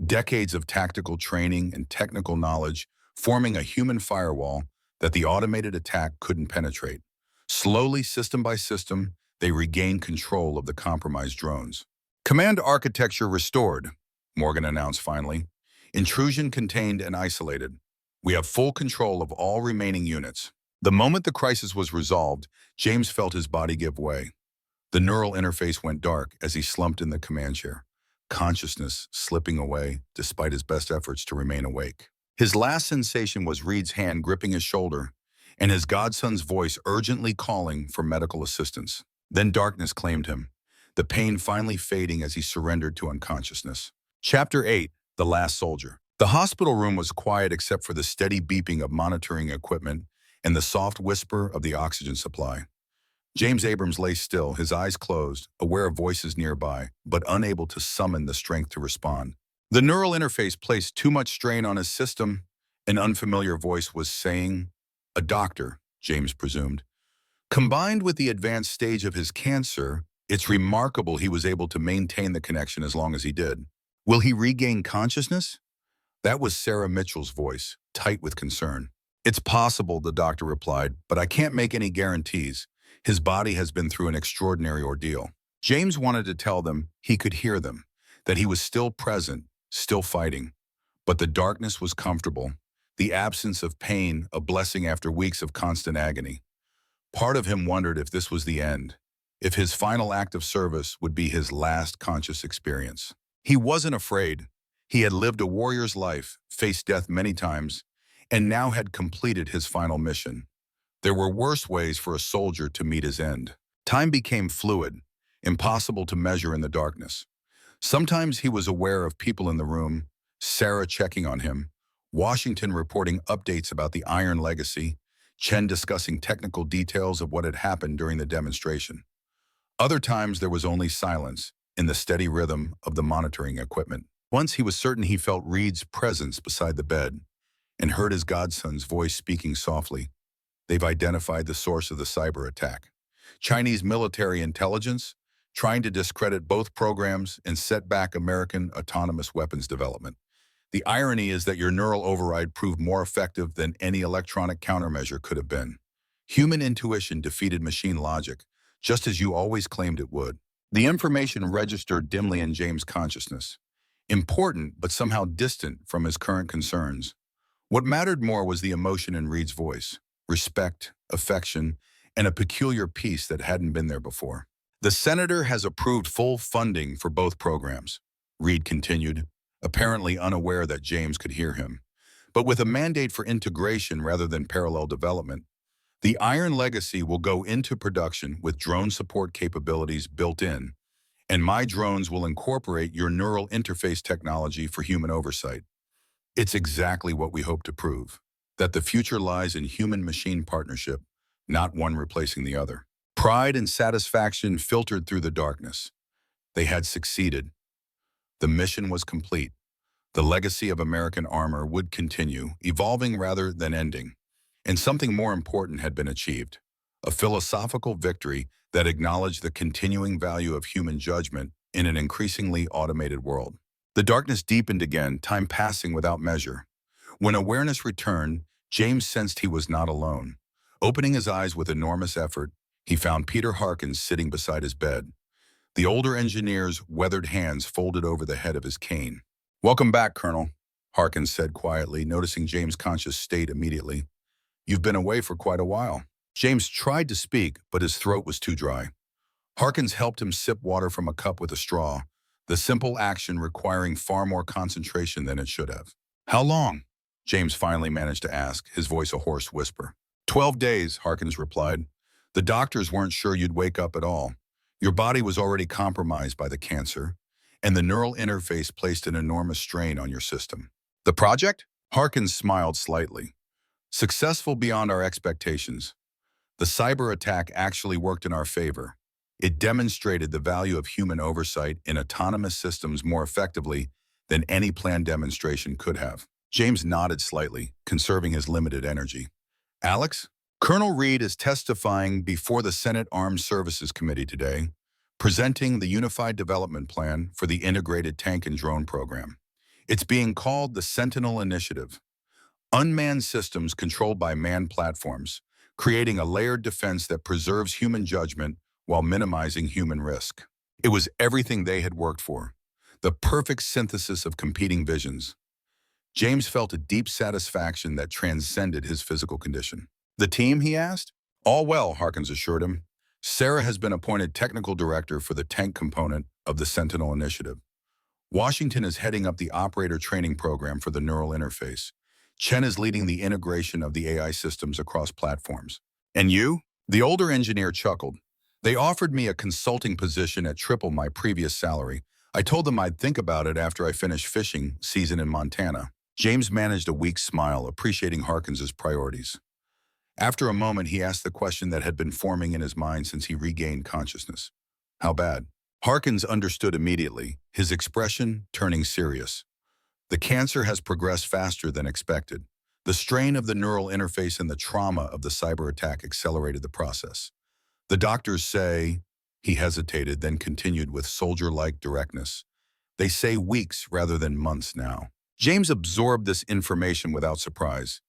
Decades of tactical training and technical knowledge forming a human firewall that the automated attack couldn't penetrate. Slowly, system by system, they regained control of the compromised drones. "Command architecture restored," Morgan announced finally. "Intrusion contained and isolated. We have full control of all remaining units." The moment the crisis was resolved, James felt his body give way. The neural interface went dark as he slumped in the command chair, consciousness slipping away despite his best efforts to remain awake. His last sensation was Reed's hand gripping his shoulder and his godson's voice urgently calling for medical assistance. Then darkness claimed him, the pain finally fading as he surrendered to unconsciousness. Chapter 8, The Last Soldier. The hospital room was quiet except for the steady beeping of monitoring equipment and the soft whisper of the oxygen supply. James Abrams lay still, his eyes closed, aware of voices nearby, but unable to summon the strength to respond. The neural interface placed too much strain on his system, an unfamiliar voice was saying. A doctor, James presumed. Combined with the advanced stage of his cancer, it's remarkable he was able to maintain the connection as long as he did. Will he regain consciousness? That was Sarah Mitchell's voice, tight with concern. It's possible, the doctor replied, but I can't make any guarantees. His body has been through an extraordinary ordeal. James wanted to tell them he could hear them, that he was still present, still fighting. But the darkness was comfortable, the absence of pain a blessing after weeks of constant agony. Part of him wondered if this was the end, if his final act of service would be his last conscious experience. He wasn't afraid. He had lived a warrior's life, faced death many times, and now had completed his final mission. There were worse ways for a soldier to meet his end. Time became fluid, impossible to measure in the darkness. Sometimes he was aware of people in the room, Sarah checking on him, Washington reporting updates about the Iron Legacy, Chen discussing technical details of what had happened during the demonstration. Other times there was only silence in the steady rhythm of the monitoring equipment. Once he was certain he felt Reed's presence beside the bed and heard his godson's voice speaking softly. They've identified the source of the cyber attack. Chinese military intelligence trying to discredit both programs and set back American autonomous weapons development. The irony is that your neural override proved more effective than any electronic countermeasure could have been. Human intuition defeated machine logic, just as you always claimed it would. The information registered dimly in James' consciousness, important but somehow distant from his current concerns. What mattered more was the emotion in Reed's voice, respect, affection, and a peculiar peace that hadn't been there before. The senator has approved full funding for both programs, Reed continued, apparently unaware that James could hear him. But with a mandate for integration rather than parallel development, the Iron Legacy will go into production with drone support capabilities built in, and my drones will incorporate your neural interface technology for human oversight. It's exactly what we hope to prove, that the future lies in human-machine partnership, not one replacing the other. Pride and satisfaction filtered through the darkness. They had succeeded. The mission was complete. The legacy of American armor would continue, evolving rather than ending. And something more important had been achieved, a philosophical victory that acknowledged the continuing value of human judgment in an increasingly automated world. The darkness deepened again, time passing without measure. When awareness returned, James sensed he was not alone. Opening his eyes with enormous effort, he found Peter Harkins sitting beside his bed. The older engineer's weathered hands folded over the head of his cane. "Welcome back, Colonel," Harkins said quietly, noticing James' conscious state immediately. "You've been away for quite a while." James tried to speak, but his throat was too dry. Harkins helped him sip water from a cup with a straw, the simple action requiring far more concentration than it should have. "How long?" James finally managed to ask, his voice a hoarse whisper. 12 days, Harkins replied. "The doctors weren't sure you'd wake up at all. Your body was already compromised by the cancer, and the neural interface placed an enormous strain on your system." "The project?" Harkins smiled slightly. "Successful beyond our expectations. The cyber attack actually worked in our favor. It demonstrated the value of human oversight in autonomous systems more effectively than any planned demonstration could have." James nodded slightly, conserving his limited energy. "Alex, Colonel Reed is testifying before the Senate Armed Services Committee today, presenting the Unified Development Plan for the Integrated Tank and Drone Program. It's being called the Sentinel Initiative. Unmanned systems controlled by manned platforms, creating a layered defense that preserves human judgment while minimizing human risk. It was everything they had worked for, the perfect synthesis of competing visions. James felt a deep satisfaction that transcended his physical condition. "The team?" he asked. "All well," Harkins assured him. "Sarah has been appointed technical director for the tank component of the Sentinel Initiative. Washington is heading up the operator training program for the neural interface. Chen is leading the integration of the AI systems across platforms. And you?" The older engineer chuckled. "They offered me a consulting position at triple my previous salary. I told them I'd think about it after I finished fishing season in Montana." James managed a weak smile, appreciating Harkins's priorities. After a moment, he asked the question that had been forming in his mind since he regained consciousness. "How bad?" Harkins understood immediately, his expression turning serious. "The cancer has progressed faster than expected. The strain of the neural interface and the trauma of the cyber attack accelerated the process. The doctors say," he hesitated, then continued with soldier-like directness, "they say weeks rather than months now." James absorbed this information without surprise.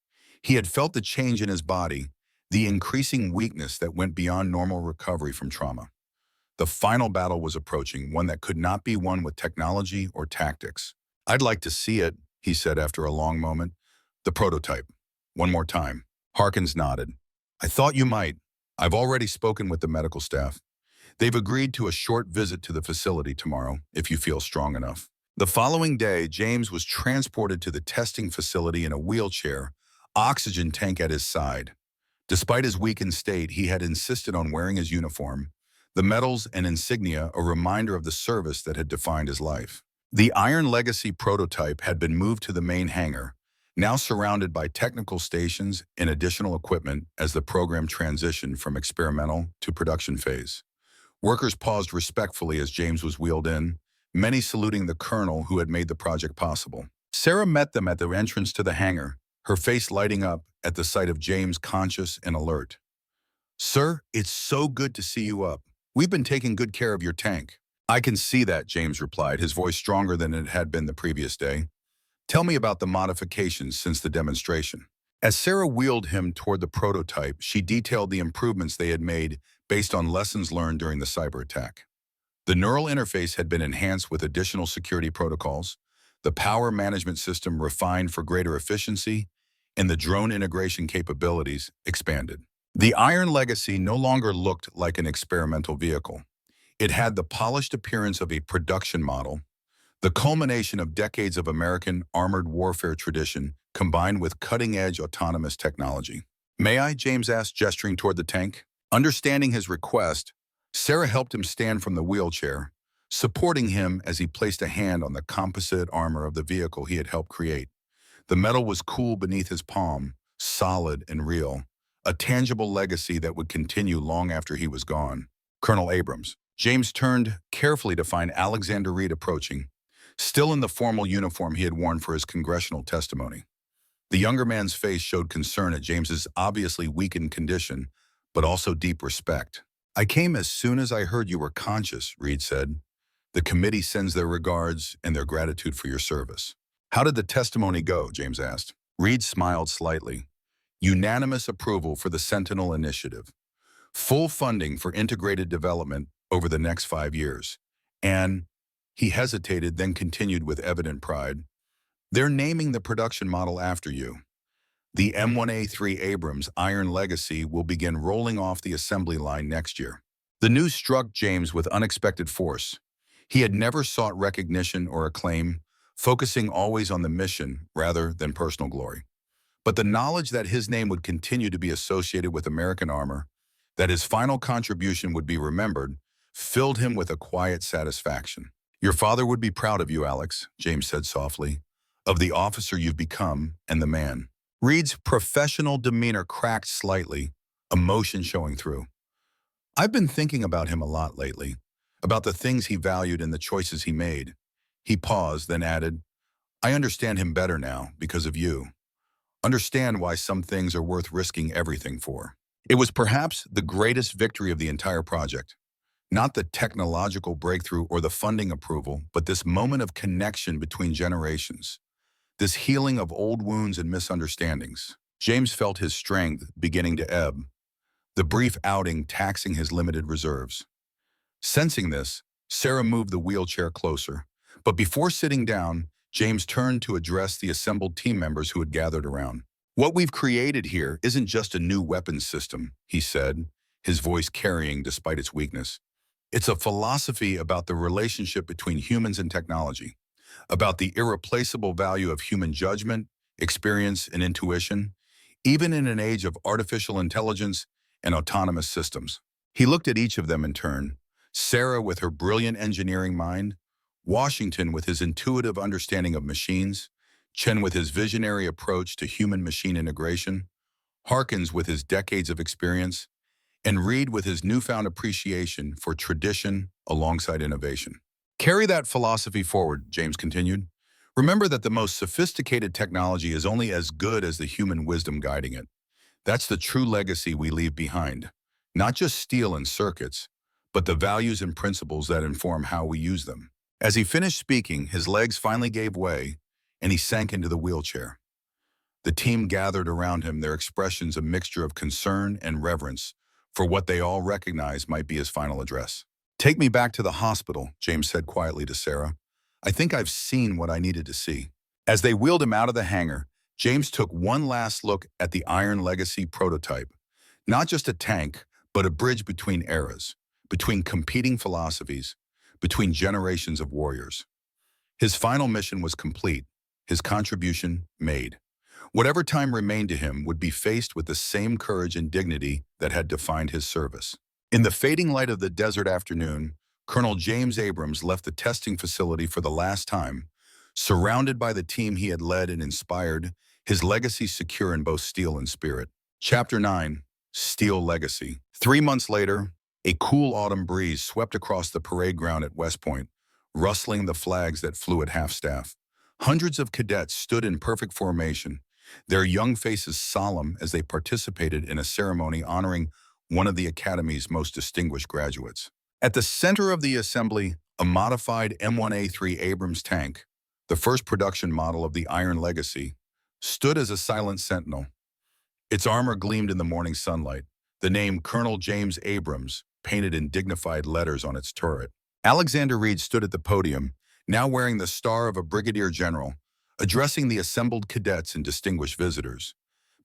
He had felt the change in his body, the increasing weakness that went beyond normal recovery from trauma. The final battle was approaching, one that could not be won with technology or tactics. "I'd like to see it," he said after a long moment. "The prototype. One more time." Harkins nodded. "I thought you might. I've already spoken with the medical staff. They've agreed to a short visit to the facility tomorrow, if you feel strong enough." The following day, James was transported to the testing facility in a wheelchair, oxygen tank at his side. Despite his weakened state, he had insisted on wearing his uniform, the medals and insignia a reminder of the service that had defined his life. The Iron Legacy prototype had been moved to the main hangar, now surrounded by technical stations and additional equipment as the program transitioned from experimental to production phase. Workers paused respectfully as James was wheeled in, many saluting the colonel who had made the project possible. Sarah met them at the entrance to the hangar, her face lighting up at the sight of James conscious and alert. "Sir, it's so good to see you up. We've been taking good care of your tank." "I can see that," James replied, his voice stronger than it had been the previous day. "Tell me about the modifications since the demonstration." As Sarah wheeled him toward the prototype, she detailed the improvements they had made based on lessons learned during the cyber attack. The neural interface had been enhanced with additional security protocols, the power management system refined for greater efficiency, and the drone integration capabilities expanded. The Iron Legacy no longer looked like an experimental vehicle. It had the polished appearance of a production model, the culmination of decades of American armored warfare tradition combined with cutting-edge autonomous technology. "May I?" James asked, gesturing toward the tank. Understanding his request, Sarah helped him stand from the wheelchair, supporting him as he placed a hand on the composite armor of the vehicle he had helped create. The metal was cool beneath his palm, solid and real, a tangible legacy that would continue long after he was gone. "Colonel Abrams." James turned carefully to find Alexander Reed approaching, still in the formal uniform he had worn for his congressional testimony. The younger man's face showed concern at James's obviously weakened condition, but also deep respect. "I came as soon as I heard you were conscious," Reed said. "The committee sends their regards and their gratitude for your service." "How did the testimony go?" James asked. Reed smiled slightly. "Unanimous approval for the Sentinel Initiative. Full funding for integrated development over the next 5 years. And," he hesitated, then continued with evident pride, "they're naming the production model after you. The M1A3 Abrams Iron Legacy will begin rolling off the assembly line next year." The news struck James with unexpected force. He had never sought recognition or acclaim, focusing always on the mission rather than personal glory. But the knowledge that his name would continue to be associated with American armor, that his final contribution would be remembered, filled him with a quiet satisfaction. "Your father would be proud of you, Alex," James said softly, "of the officer you've become and the man." Reed's professional demeanor cracked slightly, emotion showing through. "I've been thinking about him a lot lately, about the things he valued and the choices he made." He paused, then added, "I understand him better now because of you. Understand why some things are worth risking everything for." It was perhaps the greatest victory of the entire project. Not the technological breakthrough or the funding approval, but this moment of connection between generations. This healing of old wounds and misunderstandings. James felt his strength beginning to ebb, the brief outing taxing his limited reserves. Sensing this, Sarah moved the wheelchair closer. But before sitting down, James turned to address the assembled team members who had gathered around. "What we've created here isn't just a new weapons system," he said, his voice carrying despite its weakness. "It's a philosophy about the relationship between humans and technology, about the irreplaceable value of human judgment, experience, and intuition, even in an age of artificial intelligence and autonomous systems." He looked at each of them in turn, Sarah with her brilliant engineering mind, Washington with his intuitive understanding of machines, Chen with his visionary approach to human-machine integration, Harkins with his decades of experience, and Reed with his newfound appreciation for tradition alongside innovation. "Carry that philosophy forward," James continued. "Remember that the most sophisticated technology is only as good as the human wisdom guiding it. That's the true legacy we leave behind. Not just steel and circuits, but the values and principles that inform how we use them." As he finished speaking, his legs finally gave way, and he sank into the wheelchair. The team gathered around him, their expressions a mixture of concern and reverence for what they all recognized might be his final address. "Take me back to the hospital," James said quietly to Sarah. "I think I've seen what I needed to see." As they wheeled him out of the hangar, James took one last look at the Iron Legacy prototype. Not just a tank, but a bridge between eras, between competing philosophies, between generations of warriors. His final mission was complete, his contribution made. Whatever time remained to him would be faced with the same courage and dignity that had defined his service. In the fading light of the desert afternoon, Colonel James Abrams left the testing facility for the last time, surrounded by the team he had led and inspired, his legacy secure in both steel and spirit. Chapter 9, Steel Legacy. 3 months later, a cool autumn breeze swept across the parade ground at West Point, rustling the flags that flew at half-staff. Hundreds of cadets stood in perfect formation, their young faces solemn as they participated in a ceremony honoring one of the Academy's most distinguished graduates. At the center of the assembly, a modified M1A3 Abrams tank, the first production model of the Iron Legacy, stood as a silent sentinel. Its armor gleamed in the morning sunlight, the name Colonel James Abrams painted in dignified letters on its turret. Alexander Reed stood at the podium, now wearing the star of a brigadier general, addressing the assembled cadets and distinguished visitors.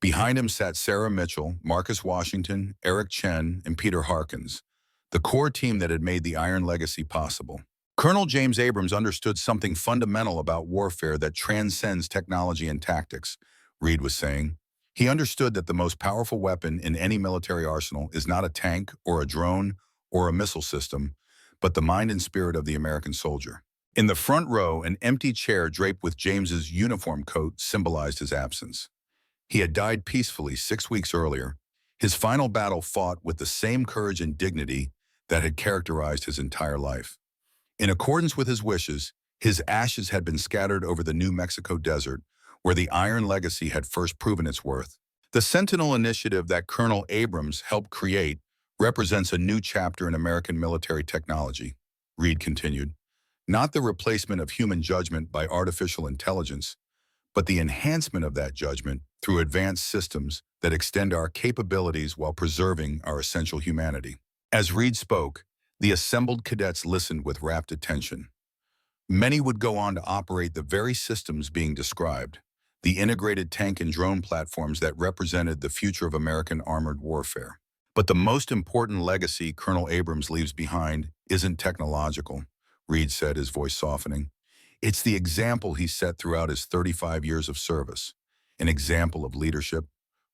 Behind him sat Sarah Mitchell, Marcus Washington, Eric Chen, and Peter Harkins, the core team that had made the Iron Legacy possible. Colonel James Abrams understood something fundamental about warfare that transcends technology and tactics, Reed was saying. He understood that the most powerful weapon in any military arsenal is not a tank or a drone or a missile system, but the mind and spirit of the American soldier. In the front row, an empty chair draped with James's uniform coat symbolized his absence. He had died peacefully 6 weeks earlier, his final battle fought with the same courage and dignity that had characterized his entire life. In accordance with his wishes, his ashes had been scattered over the New Mexico desert, where the Iron Legacy had first proven its worth. The Sentinel Initiative that Colonel Abrams helped create represents a new chapter in American military technology, Reed continued. Not the replacement of human judgment by artificial intelligence, but the enhancement of that judgment through advanced systems that extend our capabilities while preserving our essential humanity. As Reed spoke, the assembled cadets listened with rapt attention. Many would go on to operate the very systems being described, the integrated tank and drone platforms that represented the future of American armored warfare. But the most important legacy Colonel Abrams leaves behind isn't technological, Reed said, his voice softening. It's the example he set throughout his 35 years of service, an example of leadership,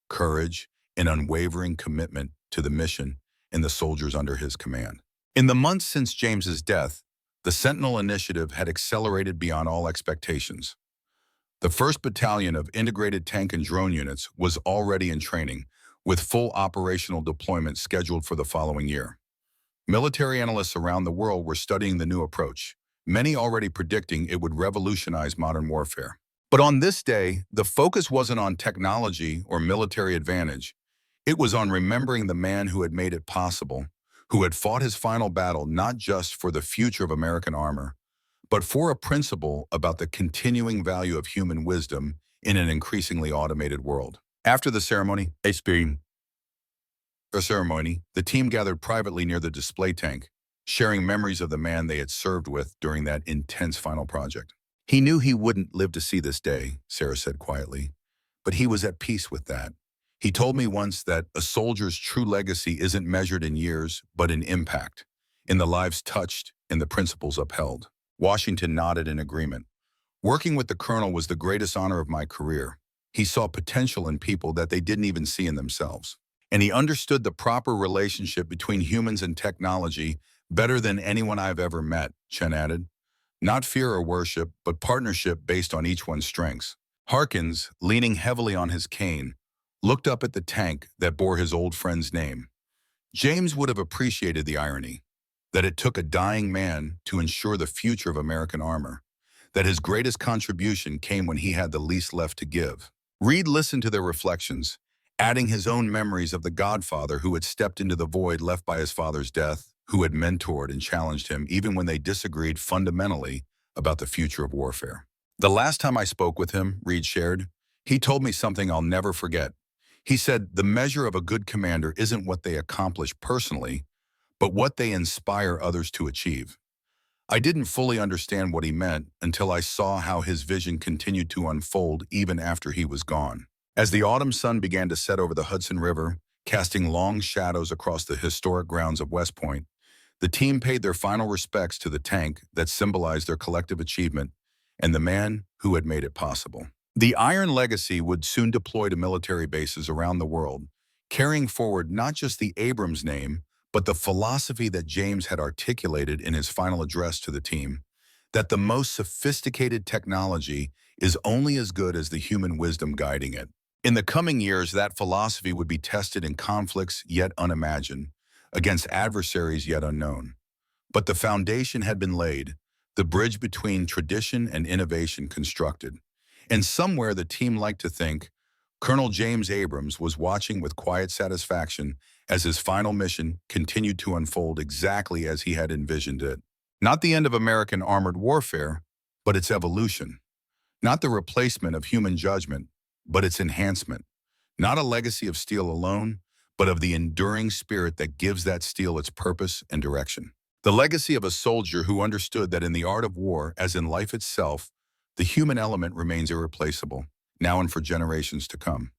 courage, and unwavering commitment to the mission and the soldiers under his command. In the months since James's death, the Sentinel Initiative had accelerated beyond all expectations. The 1st Battalion of Integrated Tank and Drone Units was already in training, with full operational deployment scheduled for the following year. Military analysts around the world were studying the new approach, many already predicting it would revolutionize modern warfare. But on this day, the focus wasn't on technology or military advantage. It was on remembering the man who had made it possible, who had fought his final battle not just for the future of American armor, but for a principle about the continuing value of human wisdom in an increasingly automated world. After the ceremony, the team gathered privately near the display tank, sharing memories of the man they had served with during that intense final project. He knew he wouldn't live to see this day, Sarah said quietly, but he was at peace with that. He told me once that a soldier's true legacy isn't measured in years, but in impact, in the lives touched and the principles upheld. Washington nodded in agreement. Working with the colonel was the greatest honor of my career. He saw potential in people that they didn't even see in themselves. And he understood the proper relationship between humans and technology better than anyone I've ever met, Chen added. Not fear or worship, but partnership based on each one's strengths. Harkins, leaning heavily on his cane, looked up at the tank that bore his old friend's name. James would have appreciated the irony, that it took a dying man to ensure the future of American armor, that his greatest contribution came when he had the least left to give. Reed listened to their reflections, adding his own memories of the godfather who had stepped into the void left by his father's death, who had mentored and challenged him even when they disagreed fundamentally about the future of warfare. The last time I spoke with him, Reed shared, he told me something I'll never forget. He said, the measure of a good commander isn't what they accomplish personally, but what they inspire others to achieve. I didn't fully understand what he meant until I saw how his vision continued to unfold even after he was gone. As the autumn sun began to set over the Hudson River, casting long shadows across the historic grounds of West Point, the team paid their final respects to the tank that symbolized their collective achievement and the man who had made it possible. The Iron Legacy would soon deploy to military bases around the world, carrying forward not just the Abrams name, but the philosophy that James had articulated in his final address to the team, that the most sophisticated technology is only as good as the human wisdom guiding it. In the coming years, that philosophy would be tested in conflicts yet unimagined, against adversaries yet unknown. But the foundation had been laid, the bridge between tradition and innovation constructed. And somewhere the team liked to think Colonel James Abrams was watching with quiet satisfaction as his final mission continued to unfold exactly as he had envisioned it. Not the end of American armored warfare, but its evolution. Not the replacement of human judgment, but its enhancement. Not a legacy of steel alone, but of the enduring spirit that gives that steel its purpose and direction. The legacy of a soldier who understood that in the art of war, as in life itself, the human element remains irreplaceable, now and for generations to come.